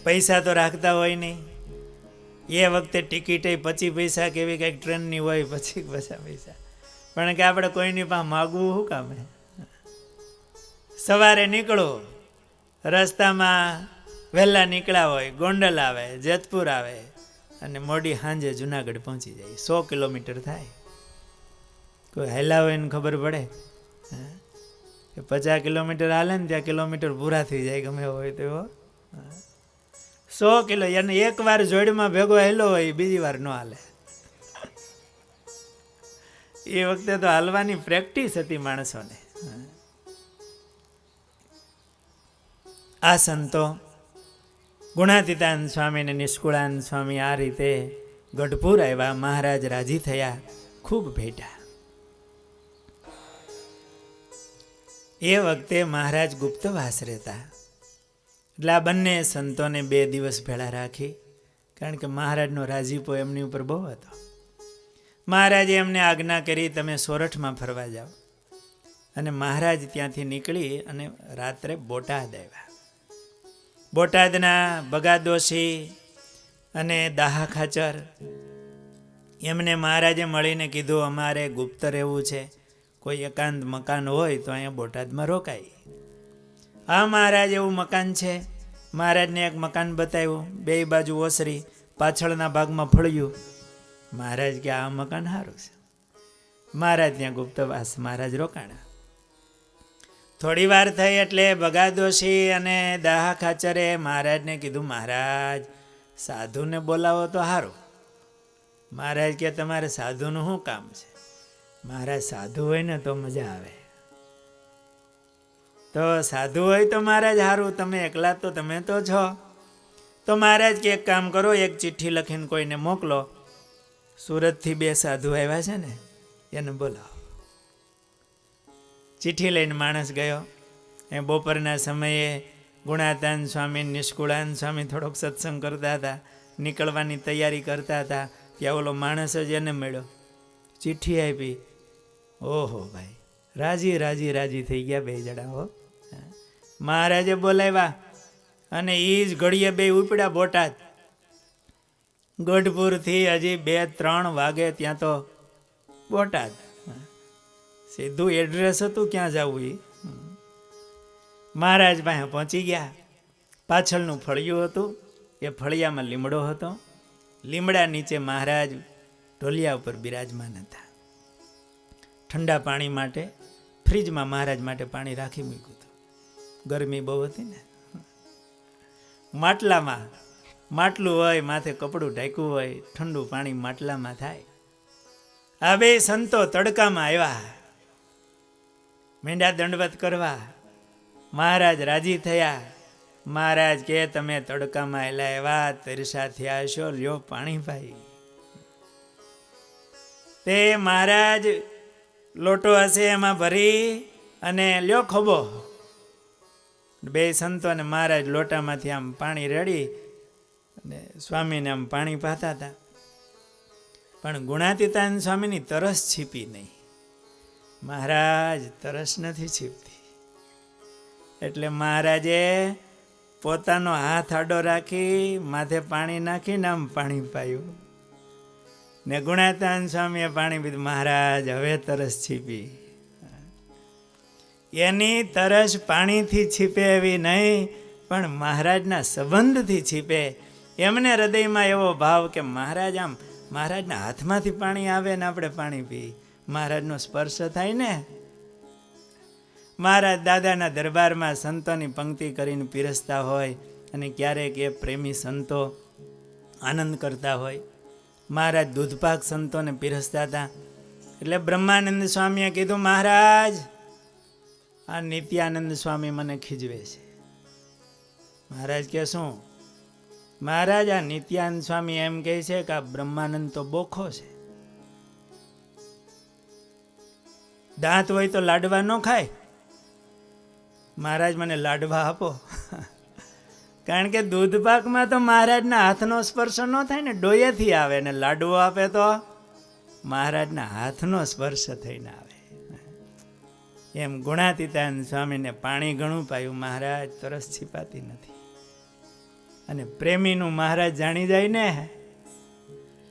પૈસા તો રાખતા હોય નહીં. એ વખતે ટિકિટ 25 પૈસા કેવી કંઈક ટ્રેનની હોય, 50 પૈસા. પણ કે આપણે કોઈની પાસે માગવું શું કામે? સવારે નીકળો, રસ્તામાં વહેલા નીકળ્યા હોય, ગોંડલ આવે, જેતપુર આવે, અને મોડી સાંજે જુનાગઢ પહોંચી જાય. 100 કિલોમીટર થાય. કોઈ હેલા હોય ને ખબર પડે કે 50 કિલોમીટર હાલે ને ત્યાં કિલોમીટર પૂરા થઈ જાય, ગમે હોય તો. 100 કિલો, એને એક વાર જોડમાં ભેગો હેલો હોય, બીજી વાર ન હાલે. એ વખતે તો હાલવાની પ્રેક્ટિસ હતી માણસોને. આ સંતો ગુણાતીતાનંદ સ્વામી અને નિષ્કુળાનંદ સ્વામી આ રીતે ગઢપુર આવ્યા. મહારાજ રાજી થયા, ખૂબ ભેટા. એ વખતે મહારાજ ગુપ્તવાસ રહેતા. એટલે આ બંને સંતોને 2 દિવસ ભેળા રાખી, કારણ કે મહારાજનો રાજીપો એમની ઉપર બહુ હતો. મહારાજે એમને આજ્ઞા કરી, તમે સોરઠમાં ફરવા જાઓ. અને મહારાજ ત્યાંથી નીકળી અને રાત્રે બોટાદ આવ્યા. બોટાદના બગાદોશી અને દાહા ખાચર એમને મહારાજે મળીને કીધું, અમારે ગુપ્ત રહેવું છે, કોઈ એકાંત મકાન હોય તો અહીંયા બોટાદમાં રોકાય. હા મહારાજ, એવું મકાન છે. મહારાજને એક મકાન બતાવ્યું, 2 બાજુ ઓસરી, પાછળના ભાગમાં ફળિયું. મહારાજ કે આ મકાન સારું છે. મહારાજ ત્યાં ગુપ્તવાસ મહારાજ રોકાણા. થોડી વાર થઈ એટલે બગાદોશી અને દાહા ખાચરે મહારાજને કીધું, મહારાજ સાધુને બોલાવો તો સારું. મહારાજ કે તમારે સાધુનું શું કામ છે? મહારાજ સાધુ હોય ને તો મજા આવે. તો સાધુ હોય તો મહારાજ સારું, તમે એકલા તો તમે તો છો. તો મહારાજ કે એક કામ કરો, એક ચિઠ્ઠી લખીને કોઈને મોકલો. સુરતથી 2 સાધુ આવ્યા છે ને, એને બોલાવો. ચિઠ્ઠી લઈને માણસ ગયો. એ બપોરના સમયે ગુણાતાનંદ સ્વામી, નિષ્કુળાનંદ સ્વામી થોડોક સત્સંગ કરતા હતા, નીકળવાની તૈયારી કરતા હતા. ત્યાં ઓલો માણસ જ એને મળ્યો, ચિઠ્ઠી આપી. ઓહો ભાઈ, રાજી રાજી રાજી થઈ ગયા 2 જણા. હો, મહારાજે બોલાવ્યા અને એ જ ઘડીએ 2 ઉપડ્યા બોટાદ. ગઢપુરથી હજી 2-3 વાગે ત્યાં તો બોટાદ. સીધું એડ્રેસ હતું ક્યાં જવું એ. મહારાજ પાસે પહોંચી ગયા. પાછળનું ફળિયું હતું, એ ફળિયામાં લીમડો હતો. લીમડા નીચે મહારાજ ઢોલિયા ઉપર બિરાજમાન હતા. ઠંડા પાણી માટે ફ્રીજમાં મહારાજ માટે પાણી રાખી મૂક્યું હતું. ગરમી બહુ હતી ને. માટલામાં, માટલું હોય, માથે કપડું ઢાંક્યું હોય, ઠંડુ પાણી માટલામાં થાય. આ 2 સંતો તડકામાં આવ્યા, મેંડા દંડવત કરવા. મહારાજ રાજી થયા. મહારાજ કે તમે તડકામાં એલા એવા તરસા થયા છો, લ્યો પાણી પાઈ. તે મહારાજ લોટો હશે એમાં ભરી અને લ્યો ખોબો. 2 સંતો અને મહારાજ લોટામાંથી આમ પાણી રેડી અને સ્વામીને આમ પાણી પાતા હતા. પણ ગુણાતીતાનંદ સ્વામીની તરસ છીપી નહીં. મહારાજ તરસ નથી છીપતી. એટલે મહારાજે પોતાનો હાથ આડો રાખી માથે પાણી નાખીને આમ પાણી પાયું. ને ગુણાતીતાનંદ સ્વામીએ પાણી પીધું. મહારાજ હવે તરસ છીપી. એની તરસ પાણીથી છીપે એવી નહીં, પણ મહારાજના સંબંધથી છીપે. એમને હૃદયમાં એવો ભાવ કે મહારાજ આમ, મહારાજના હાથમાંથી પાણી આવે ને આપણે પાણી પી, મહારાજનો સ્પર્શ થાય ને. મહારાજ દાદાના દરબારમાં સંતોની પંક્તિ કરીને પીરસતા હોય અને ક્યારેક એ પ્રેમી સંતો આનંદ કરતા હોય. મહારાજ દૂધપાક સંતોને પીરસતા હતા. એટલે બ્રહ્માનંદ સ્વામીએ કીધું, મહારાજ આ નિત્યાનંદ સ્વામી મને ખીજવે છે. મહારાજ કે શું? મહારાજ આ નિત્યાનંદ સ્વામી એમ કહે છે કે આ બ્રહ્માનંદ તો બોખો છે. દાંત હોય તો લાડવા ન ખાય. મહારાજ મને લાડવા આપો. કારણ કે દૂધપાકમાં તો મહારાજના હાથનો સ્પર્શ ન થાય ને, ડોયેથી આવે. ને લાડવો આપે તો મહારાજના હાથનો સ્પર્શ થઈને આવે. એમ ગુણાતીતાનંદ સ્વામીને પાણી ઘણું પાયું. મહારાજ તરસ છીપાતી નથી. અને પ્રેમીનું મહારાજ જાણી જાય ને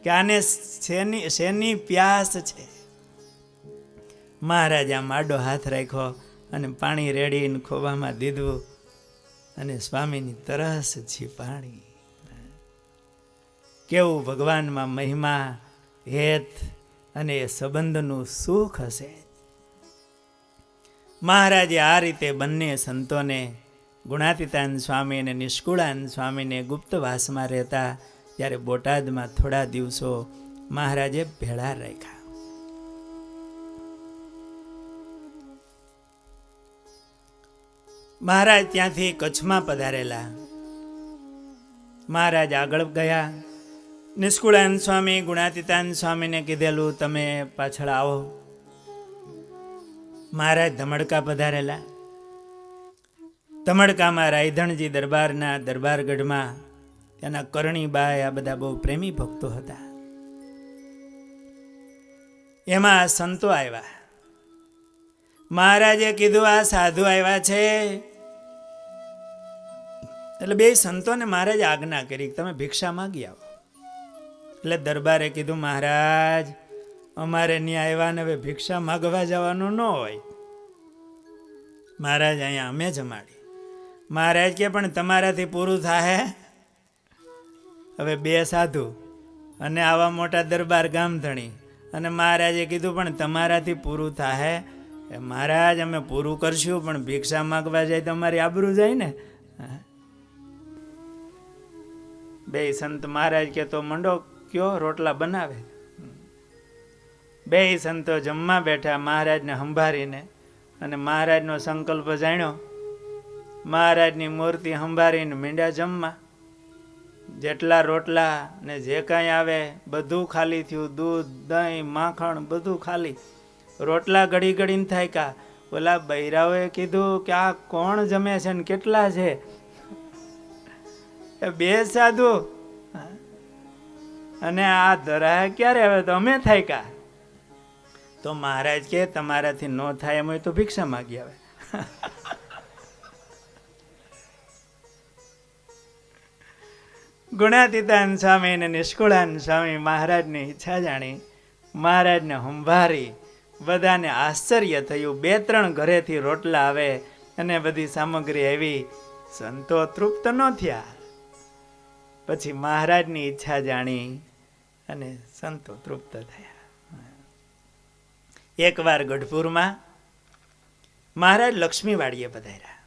કે આને શેની પ્યાસ છે. મહારાજ આમ આડો હાથ રાખ્યો અને પાણી રેડીને ખોબામાં દીધું અને સ્વામીની તરસ છીપાણી. કેવું ભગવાનમાં મહિમા, હેત અને એ સંબંધનું સુખ હશે. મહારાજે આ રીતે બંને સંતોને, ગુણાતીતાનંદ સ્વામી અને નિષ્કુળાનંદ સ્વામીને ગુપ્તવાસમાં રહેતા ત્યારે બોટાદમાં થોડા દિવસો મહારાજે ભેળા રાખ્યા. મહારાજ ત્યાંથી કચ્છમાં પધારેલા. મહારાજ આગળ ગયા. નિષ્કુળાનંદ સ્વામી ગુણાતીતાનંદ સ્વામીને કીધેલું તમે પાછળ આવો. મહારાજ ધમડકા પધારેલા. ધમડકામાં રાયધણજી દરબારના દરબારગઢમાં ત્યાંના કરણીબાઈ આ બધા બહુ પ્રેમી ભક્તો હતા. એમાં સંતો આવ્યા. મહારાજે કીધું આ સાધુ આવ્યા છે. એટલે બે સંતોને મહારાજે આજ્ઞા કરી તમે ભિક્ષા માગી આવો. એટલે દરબારે કીધું મહારાજ અમારે ત્યાં આવ્યા ને હવે ભિક્ષા માગવા જવાનું ન હોય. મહારાજ અહીંયા અમે જમાડી. મહારાજ કે પણ તમારાથી પૂરું થાય. હવે બે સાધુ અને આવા મોટા દરબાર ગામધણી અને મહારાજે કીધું પણ તમારાથી પૂરું થાય. મહારાજ અમે પૂરું કરશું પણ ભિક્ષા માગવા જાય તમારી આબરૂ જાય ને. બે સંત મહારાજ કે તો મંડો કયો રોટલા બનાવે. બે સંતો જમવા બેઠા મહારાજને સંભાળીને અને મહારાજનો સંકલ્પ જાણ્યો. મહારાજની મૂર્તિ સંભાળીને મીંડ્યા જમવા. જેટલા રોટલા ને જે કાંઈ આવે બધું ખાલી થયું. દૂધ દહીં માખણ બધું ખાલી. રોટલા ઘડી ઘડીને થાય કા. ઓલા બૈરાઓએ કીધું કે આ કોણ જમે છે ને કેટલા છે. બે સાધુ અને આ ધરા ક્યારે આવે તો અમે થાય કા. તો મહારાજ કે તમારાથી ન થાય એમ હોય તો ભિક્ષા માગી આવે. ગુણાતીતાનંદ સ્વામી અને નિષ્કુળાનંદ સ્વામી મહારાજની ઈચ્છા જાણી મહારાજને સંભાળી. બધાને આશ્ચર્ય થયું. 2-3 ઘરેથી રોટલા આવે અને બધી સામગ્રી આવી. સંતો તૃપ્ત ન થયા. પછી મહારાજની ઈચ્છા જાણી અને સંતો તૃપ્ત થયા. એકવાર ગઢપુરમાં મહારાજ લક્ષ્મીવાડીએ પધાર્યા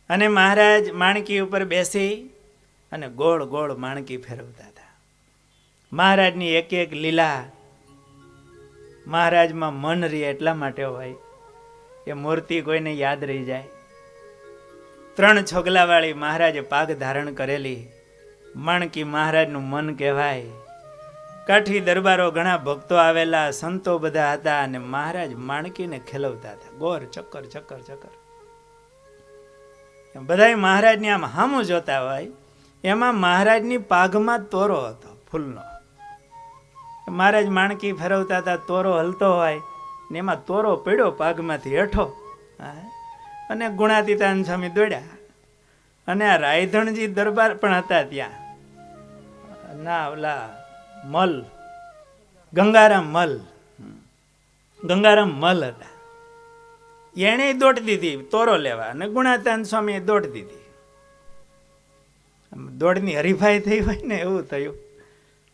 અને મહારાજ માણકી ઉપર બેસી અને ગોળ ગોળ માણકી ફેરવતા હતા. મહારાજની એક એક લીલા મહારાજમાં મન રહે એટલા માટે હોય એ મૂર્તિ કોઈને યાદ રહી જાય. 3 છોગલાવાળી મહારાજે પાગ ધારણ કરેલી માણકી મહારાજનું મન કહેવાય. કાઠી દરબારો ઘણા ભક્તો આવેલા, સંતો બધા હતા અને મહારાજ માણકીને ખેલવતા હતા. ગોર ચક્કર ચક્કર ચક્કર. બધાય મહારાજની આમ હામું જોતા હોય. એમાં મહારાજની પાઘમાં તોરો હતો ફૂલનો. મહારાજ માણકી ફેરવતા હતા. તોરો હલતો હોય ને એમાં તોરો પડ્યો પાઘમાંથી હેઠો અને ગુણાતીતાનંદ સ્વામી દોડ્યા. અને આ રાયધણજી દરબાર પણ હતા ત્યાં. ના ઓલા મલ ગંગારામ મલ હતા. એણે દોટ દીધી તોરો લેવા અને ગુણાતીતાનંદ સ્વામીએ દોટ દીધી. દોડની હરીફાઈ થઈ હોય ને એવું થયું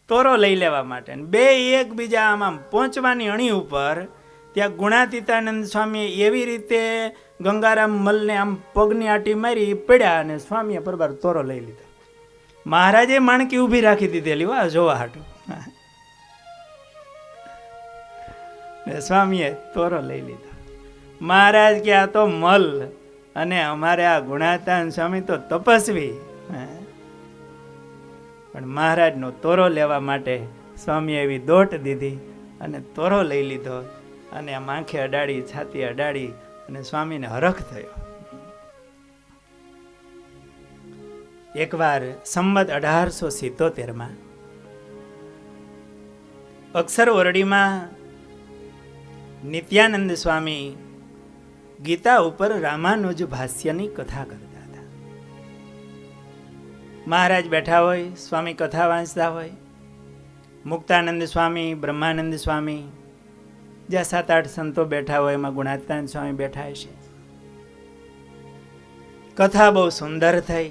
તોરો લઈ લેવા માટે. બે એકબીજા આમ પહોંચવાની અણી ઉપર ત્યાં ગુણાતીતાનંદ સ્વામીએ એવી રીતે ગંગારામ મલને આમ પગની આટી મારી પડ્યા અને સ્વામીએ પરબાર તોરો લઈ લીધો. મહારાજે માણકી ઊભી રાખી દીધેલી વા જોવા હાટું. સ્વામીએ તોરો લઈ લીધો. મહારાજ કે આ તો મલ અને અમારે આ ગુણાતીતાનંદ સ્વામી તો તપસ્વી. પણ મહારાજનો તોરો લેવા માટે સ્વામીએ એવી દોટ દીધી અને તોરો લઈ લીધો અને આમ આંખે અડાડી છાતી અડાડી અને સ્વામીને હરખ થયો. એકવાર સંમત 1877 અક્ષર ઓરડીમાં નિત્યાનંદ સ્વામી ગીતા ઉપર રામાનુજ ભાષ્યની કથા કરતા. મહારાજ બેઠા હોય, સ્વામી કથા વાંચતા હોય. મુક્તાનંદ સ્વામી, બ્રહ્માનંદ સ્વામી, જ્યાં 7-8 સંતો બેઠા હોય એમાં ગુણાતીતાનંદ સ્વામી બેઠા હશે. કથા બહુ સુંદર થઈ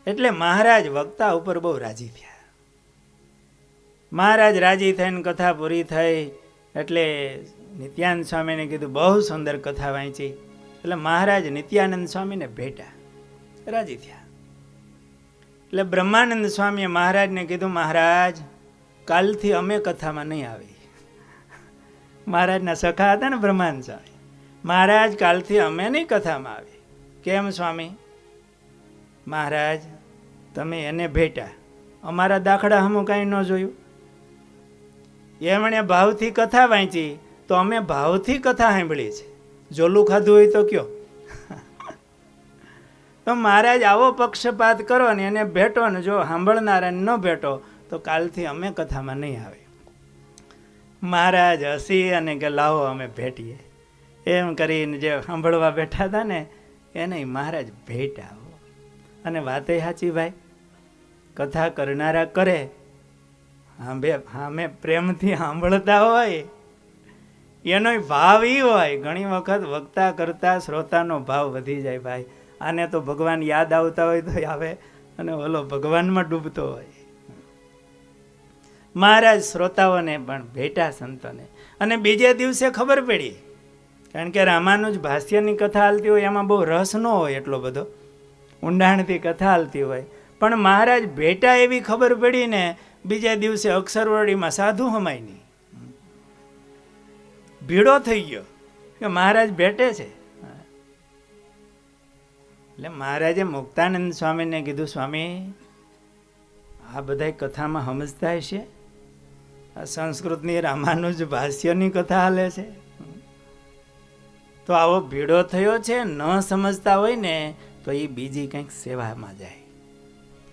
એટલે મહારાજ વક્તા ઉપર બહુ રાજી થયા. મહારાજ રાજી થઈને કથા પૂરી થઈ એટલે નિત્યાનંદ સ્વામીને કીધું બહુ સુંદર કથા વાંચી. એટલે મહારાજ નિત્યાનંદ સ્વામીને ભેટ્યા, રાજી થયા. એટલે બ્રહ્માનંદ સ્વામીએ મહારાજને કીધું મહારાજ કાલથી અમે કથામાં નહીં આવી. મહારાજના સખા હતા ને બ્રહ્માનંદ સ્વામી. મહારાજ કાલથી અમે નહીં કથામાં આવી. કેમ સ્વામી? મહારાજ તમે એને ભેટા, અમારા દાખલા હમું કાંઈ ન જોયું. એમણે ભાવથી કથા વાંચી તો અમે ભાવથી કથા સાંભળી છે. જોલું ખાધું હોય તો કયો. તો મહારાજ આવો પક્ષપાત કરો ને એને ભેટો ને જો સાંભળનારાને ન ભેટો તો કાલથી અમે કથામાં નહીં આવે. મહારાજ હસી અને કે લાવો અમે ભેટીએ. એમ કરીને જે સાંભળવા બેઠા હતા ને એને મહારાજ ભેટા. અને વાતે સાચી ભાઈ, કથા કરનારા કરે, અમે પ્રેમથી સાંભળતા હોય એનો ભાવ એ હોય. ઘણી વખત વક્તા કરતા શ્રોતાનો ભાવ વધી જાય ભાઈ. આને તો ભગવાન યાદ આવતા હોય તો આવે અને ઓલો ભગવાનમાં ડૂબતો હોય. મહારાજ શ્રોતાઓને પણ ભેટા સંતોને. અને બીજે દિવસે ખબર પડી, કારણ કે રામાનુજ ભાષ્યની કથા હાલતી હોય એમાં બહુ રસ ન હોય, એટલો બધો ઊંડાણથી કથા હાલતી હોય, પણ મહારાજ ભેટા એવી ખબર પડી ને બીજા દિવસે અક્ષરવડીમાં સાધુ હમાય નહીં. ભીડો થઈ ગયો કે મહારાજ ભેટે છે. એટલે મહારાજે મુક્તાનંદ સ્વામીને કીધું, સ્વામી આ બધા કથામાં સમજતા હશે, આ સંસ્કૃતની રામાનુજ ભાષ્યની કથા હાલે છે, તો આવો ભીડો થયો છે. ન સમજતા હોય ને તો એ બીજી કંઈક સેવામાં જાય,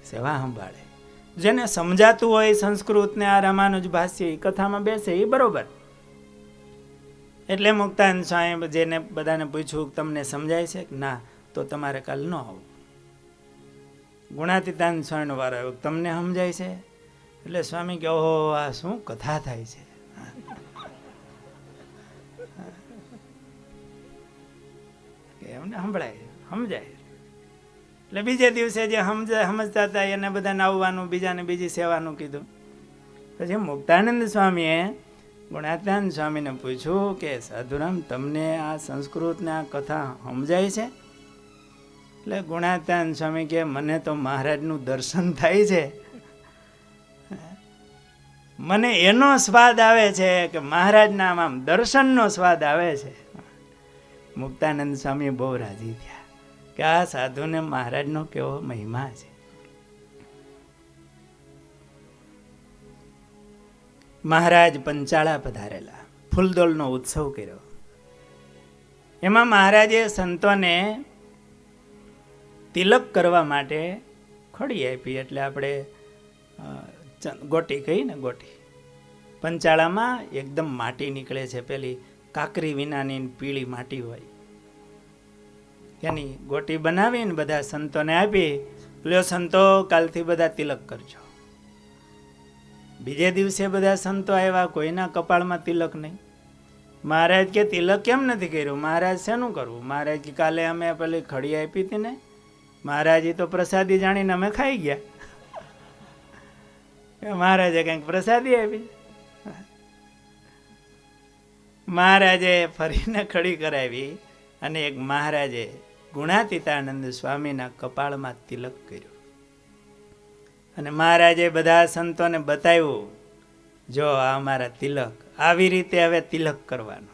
સેવા સંભાળે. જેને સમજાતું હોય સંસ્કૃતને આ રામાનુજ ભાષ્ય એ કથામાં બેસે એ બરોબર. એટલે મુક્તાનંદ સ્વામી જેને બધાને પૂછ્યું તમને સમજાય છે કે ના, તો તમારે કાલ ન આવું. ગુણાતીતાનંદ સ્વામીનો વારો આવ્યો, તમને સમજાય છે? એટલે સ્વામી કે ઓહો આ શું કથા થાય છે. એમને સંભળાય, સમજાય. એટલે બીજે દિવસે જે સમજતા હતા એને બધાને આવવાનું, બીજાને બીજી સેવાનું કીધું. પછી મુક્તાનંદ સ્વામીએ ગુણાતીતાનંદ સ્વામીને પૂછ્યું કે સાધુરામ તમને આ સંસ્કૃતને આ કથા સમજાય છે? એટલે ગુણાતીતાનંદ સ્વામી કે મને તો મહારાજનું દર્શન થાય છે, મને એનો સ્વાદ આવે છે કે મહારાજના આમ દર્શનનો સ્વાદ આવે છે. મુક્તાનંદ સ્વામી બહુ રાજી થયા કે આ સાધુને મહારાજનો કેવો મહિમા છે. મહારાજ પંચાળા પધારેલા, ફૂલદોલનો ઉત્સવ કર્યો. એમાં મહારાજે સંતોને તિલક કરવા માટે ખડી આપી. એટલે આપણે ગોટી કહીએ ને, ગોટી. પંચાળામાં એકદમ માટી નીકળે છે, પેલી કાકરી વિનાની પીળી માટી હોય, એની ગોટી બનાવીને બધા સંતોને આપી. લ્યો સંતો કાલથી બધા તિલક કરજો. બીજે દિવસે બધા સંતો આવ્યા, કોઈના કપાળમાં તિલક નહીં. મહારાજ કે તિલક કેમ નથી કર્યું? મહારાજ શેનું કરવું? મહારાજ કે કાલે અમે પેલી ખડી આપી હતી ને, મહારાજ તો પ્રસાદી જાણીને અમે ખાઈ ગયા. મહારાજે કંઈક પ્રસાદી આપી. મહારાજે ફરીને ખડી કરાવી અને એક મહારાજે ગુણાતીતાનંદ સ્વામીના કપાળમાં તિલક કર્યું. અને મહારાજે બધા સંતોને બતાવ્યું, જો આ અમારા તિલક, આવી રીતે હવે તિલક કરવાનો.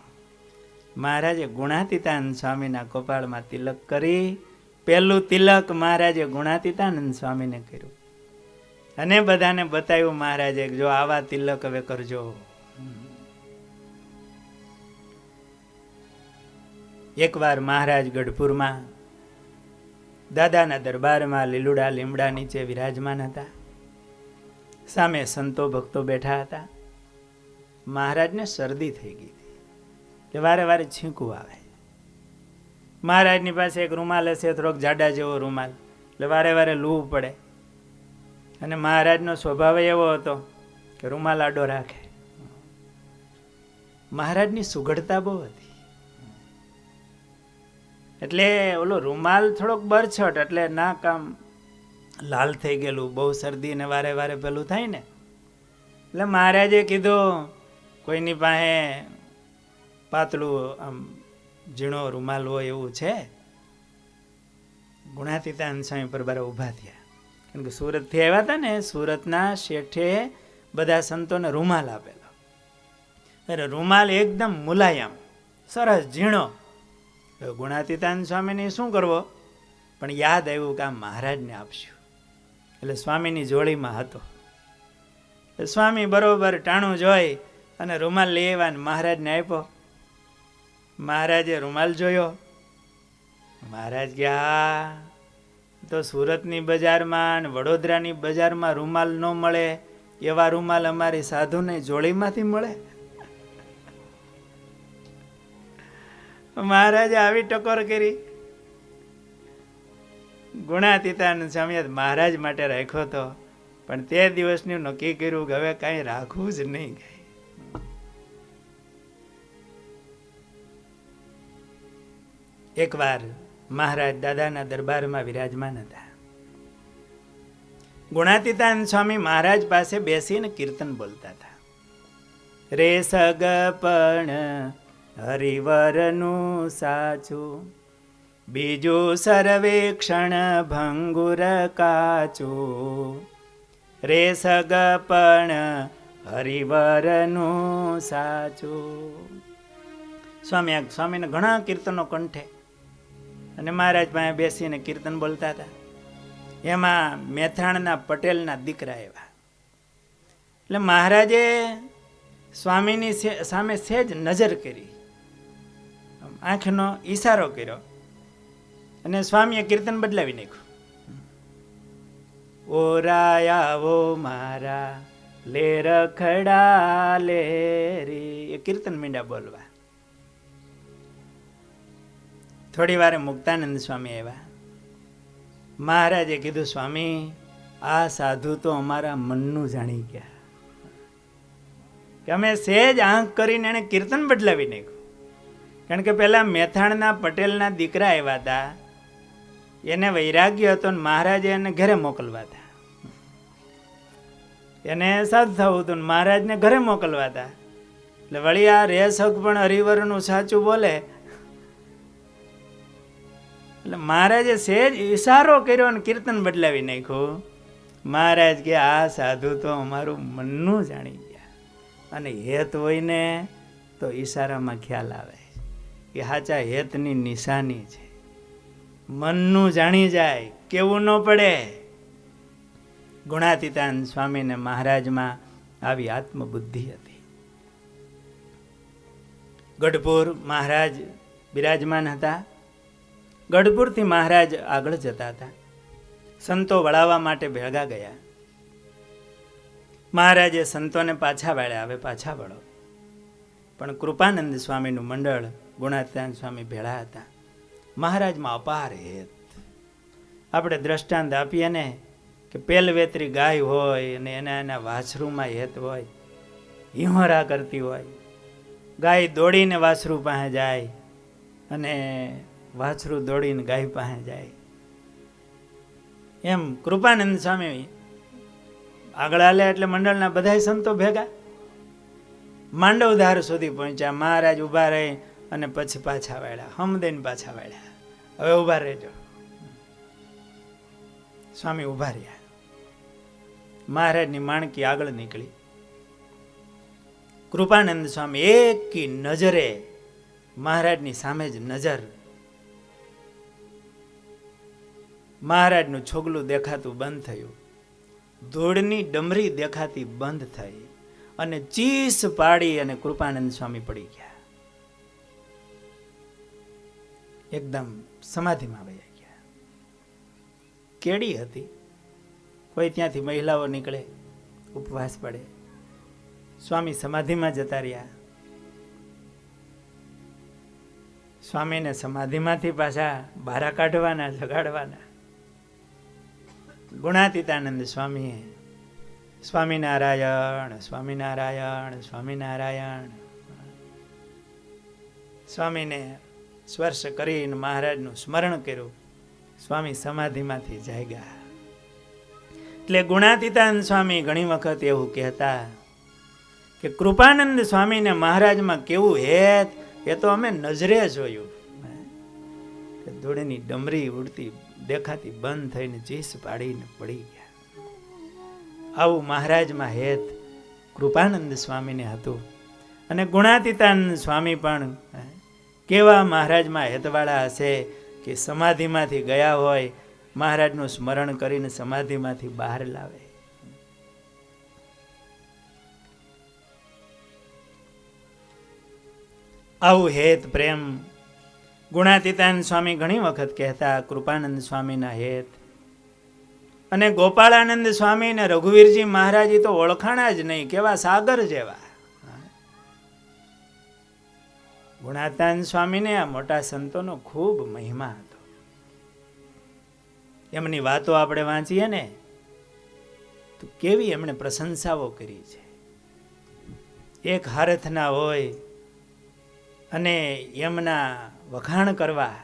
મહારાજે ગુણાતીતાનંદ સ્વામીના કપાળમાં તિલક કરી. પહેલું તિલક મહારાજે ગુણાતીતાનંદ સ્વામીને કર્યું અને બધાને બતાવ્યું. મહારાજે જો આવા તિલક હવે કરજો. એકવાર મહારાજ ગઢપુરમાં દાદાના દરબારમાં લીલુડા લીમડા નીચે વિરાજમાન હતા. સામે સંતો ભક્તો બેઠા હતા. મહારાજને શરદી થઈ ગઈ હતી, એટલે વારે વારે છીંકવું આવે. મહારાજની પાસે એક રૂમાલ હશે, થોડોક જાડા જેવો રૂમાલ, એટલે વારે વારે લૂવું પડે. અને મહારાજનો સ્વભાવ એવો હતો કે રૂમાલ આડો રાખે. મહારાજની સુઘડતા બહુ હતી, એટલે ઓલો રૂમાલ થોડોક બરછટ, એટલે નાક આમ લાલ થઈ ગયેલું, બહુ શરદી ને વારે વારે પેલું થાય ને. એટલે મહારાજે કીધું કોઈની પાસે પાતળું આમ ઝીણો રૂમાલ હોય એવું છે? ગુણાતીતાનંદ સ્વામી પર બારા ઊભા થયા, કારણ કે સુરતથી આવ્યા હતા ને. સુરતના શેઠે બધા સંતોને રૂમાલ આપેલો. અરે રૂમાલ એકદમ મુલાયમ, સરસ ઝીણો, ગુણાતીતાનંદ સ્વામીને શું કરવો, પણ યાદ આવ્યું કે આ મહારાજને આપશું. એટલે સ્વામીની જોડીમાં હતો. સ્વામી બરોબર ટાણું જોઈ અને રૂમાલ લઈ આવ્યા ને મહારાજને આપ્યો. મહારાજે રૂમાલ જોયો. મહારાજ ગયા તો સુરતની બજારમાં અને વડોદરાની બજારમાં રૂમાલ ન મળે એવા રૂમાલ અમારી સાધુની જોડીમાંથી મળે. મહારાજે આવી ટકોર કરી. ગુણાતીતાનંદ સ્વામીએ મહારાજ માટે રાખ્યો હતો, પણ તે દિવસનું નક્કી કર્યું કે હવે કાંઈ રાખવું જ નહીં. એકવાર મહારાજ દાદાના દરબારમાં વિરાજમાન હતા. ગુણાતીતાનંદ સ્વામી મહારાજ પાસે બેસીને કીર્તન બોલતા હતા. રે સગપણ હરિવરનું સાચું, બીજું સર્વેક્ષણ ભંગુર કાચું. રે સગપણ હરિવરનું સાચું. સ્વામીને ઘણા કીર્તનો કંઠે અને મહારાજ પાસે બેસીને કીર્તન બોલતા હતા. એમાં મેથાણના પટેલના દીકરા એવા. એટલે મહારાજે સ્વામીની સામે સહેજ નજર કરી, આંખનો ઈશારો કર્યો અને સ્વામીએ કીર્તન બદલાવી નાખ્યું. ઓ રાયા ઓ મારા લે રખડા લે રી, એ કીર્તન મીંડા બોલવા. થોડી વાર મુક્તાનંદ સ્વામી આવ્યા. મહારાજે કીધું, સ્વામી આ સાધુ તો અમારા મનનું જાણી ગયા, કે અમે સહેજ આંખ કરીને એને કીર્તન બદલાવી નાખ્યું. કારણ કે પેલા મેથાણના પટેલના દીકરા આવ્યા હતા, એને વૈરાગ્ય હતો ને મહારાજે એને ઘરે મોકલવા હતા. એને સાધુ થવું હતું ને મહારાજને ઘરે મોકલવા હતા. એટલે વળી આ રેસક પણ હરિવરનું સાચું બોલે. એટલે મહારાજે સહેજ ઈશારો કર્યો અને કીર્તન બદલાવી નાખ્યું. મહારાજ કે આ સાધુ તો અમારું મનનું જાણી ગયા, અને હેત હોય ને તો ઈશારામાં ખ્યાલ આવે કે સાચા હેતની નિશાની છે. મનનું જાણી જાય, કેવું ન પડે. ગુણાતીતાનંદ સ્વામીને મહારાજમાં આવી આત્મબુદ્ધિ હતી. ગઢપુર મહારાજ બિરાજમાન હતા. ગઢપુરથી મહારાજ આગળ જતા હતા. સંતો વળાવવા માટે ભેગા ગયા. મહારાજે સંતોને પાછા વાળ્યા, હવે પાછા વળો. પણ કૃપાનંદ સ્વામીનું મંડળ ગુણાતીતાનંદ સ્વામી ભેળા હતા. મહારાજમાં અપાર હેત. આપણે દ્રષ્ટાંત આપીએ ને કે પેલવેતરી ગાય હોય અને એના વાછરૂમાં હેત હોય, હિંહોરા કરતી હોય, ગાય દોડીને વાછરૂ પાસે જાય અને વાછરું દોડીને ગાય પાસે જાય. એમ કૃપાનંદ સ્વામી આગળ હાલે એટલે મંડળના બધા સંતો ભેગા માંડવધાર સુધી પહોંચ્યા. મહારાજ ઊભા રહી અને પછી પાછા વાળ્યા, હમદઈને પાછા વાળ્યા. હવે ઊભા રહેજો. સ્વામી ઊભા રહ્યા. મહારાજની માણકી આગળ નીકળી. કૃપાનંદ સ્વામી એકી નજરે મહારાજની સામે જ નજર. મહારાજનું છોગલું દેખાતું બંધ થયું, ધૂળની ડમરી દેખાતી બંધ થઈ અને ચીસ પાડી અને કૃપાનંદ સ્વામી પડી ગયા. એકદમ સમાધિમાં વયા ગયા. કેડી હતી. કોઈ ત્યાંથી મહિલાઓ નીકળે, ઉપવાસ પડે. સ્વામી સમાધિમાં જતા રહ્યા. સ્વામીને સમાધિમાંથી પાછા બહાર કાઢવાના, જગાડવાના. ગુણાતીતાનંદ સ્વામીએ સ્વામિનારાયણ સ્વામિનારાયણ સ્વામિનારાયણ સ્વામીને સ્પર્શ કરીને મહારાજનું સ્મરણ કર્યું. સ્વામી સમાધિમાંથી જાગ્યા. એટલે ગુણાતીતાનંદ સ્વામી ઘણી વખત એવું કહેતા કે કૃપાનંદ સ્વામીને મહારાજમાં કેવું હેત એ તો અમે નજરે જોયું. કે ધૂળની ડમરી ઉડતી દેખાતી બંધ થઈને ચીસ પાડીને પડી ગયા. આવું મહારાજમાં હેત કૃપાનંદ સ્વામીને હતું. અને ગુણાતીતાનંદ સ્વામી પણ કેવા મહારાજમાં હેતવાળા હશે કે સમાધિમાંથી ગયા હોય, મહારાજનું સ્મરણ કરીને સમાધિમાંથી બહાર લાવે. આવું હેત પ્રેમ ગુણાતીતાનંદ સ્વામી ઘણી વખત કહેતા, કૃપાનંદ સ્વામીના હેત. અને ગોપાળાનંદ સ્વામી ને રઘુવીરજી મહારાજ તો ઓળખાણા જ નહીં, કેવા સાગર જેવા. ગુણાતીતાનંદ સ્વામીને આ મોટા સંતોનો ખૂબ મહિમા હતો. એમની વાતો આપણે વાંચીએ ને તો કેવી એમણે પ્રશંસાઓ કરી છે. એક હારથના હોય અને એમના વખાણ કરવા,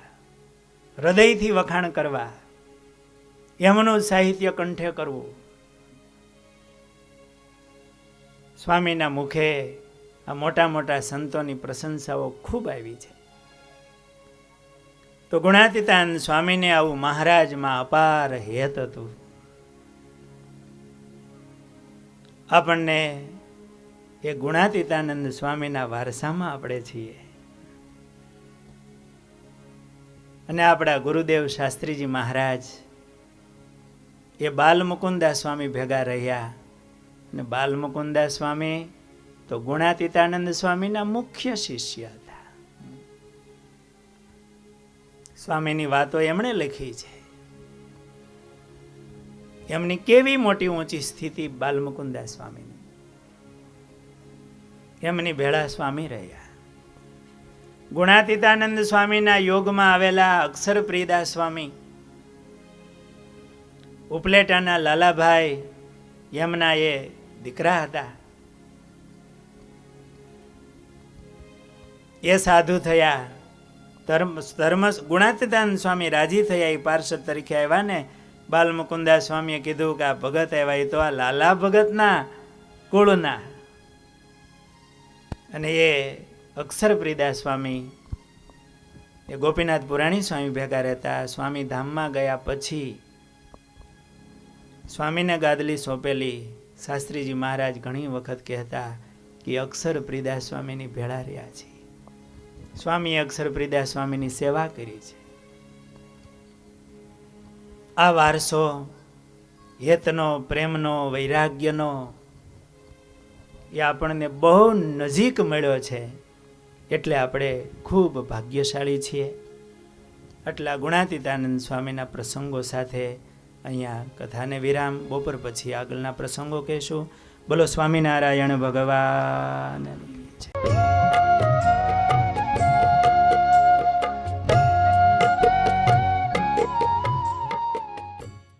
હૃદયથી વખાણ કરવા, એમનું સાહિત્ય કંઠે કરવું. સ્વામીના મુખે આ મોટા મોટા સંતોની પ્રશંસાઓ ખૂબ આવી છે. તો ગુણાતીતાનંદ સ્વામીને આવું મહારાજમાં અપાર હેત હતું. આપણને એ ગુણાતીતાનંદ સ્વામીના વારસામાં આપણે છીએ. અને આપણા ગુરુદેવ શાસ્ત્રીજી મહારાજ એ બાલમુકુંદાસ સ્વામી ભેગા રહ્યા. અને બાલમુકુંદાસ સ્વામી તો ગુણાતીતાનંદ સ્વામીના મુખ્ય શિષ્ય હતા. સ્વામીની વાતો એમણે લખી છે. એમની કેવી મોટી ઊંચી સ્થિતિ બાલમુકુંદાસ સ્વામીની. એમની ભેળા સ્વામી રહ્યા. ગુણાતીતાનંદ સ્વામીના યોગમાં આવેલા અક્ષરપ્રિયદાસ સ્વામી, ઉપલેટાના લાલાભાઈ, એમના એ દીકરા હતા. એ સાધુ થયા. ગુણાતીતાનંદ સ્વામી રાજી થયા. એ પાર્ષદ તરીકે આવ્યા ને બાલમુકુંદાસ સ્વામીએ કીધું કે આ ભગત આવ્યા એ તો આ લાલા ભગતના કુળના. અને એ અક્ષરપ્રિયદાસ સ્વામી એ ગોપીનાથ પુરાણી સ્વામી ભેગા રહેતા. સ્વામી ધામમાં ગયા પછી સ્વામીને ગાદલી સોંપેલી. શાસ્ત્રીજી મહારાજ ઘણી વખત કહેતા કે અક્ષરપ્રિયદાસ સ્વામીની ભેળા રહ્યા છે. સ્વામીએ અક્ષરપ્રિયદાસ સ્વામીની સેવા કરી છે. આ વારસો હેતનો, પ્રેમનો, વૈરાગ્યનો એ આપણને બહુ નજીક મળ્યો છે. એટલે આપણે ખૂબ ભાગ્યશાળી છીએ. આટલા ગુણાતીતાનંદ સ્વામીના પ્રસંગો સાથે અહીંયા કથાને વિરામ. બપોર પછી આગળના પ્રસંગો કહેશું. બોલો સ્વામિનારાયણ ભગવાન.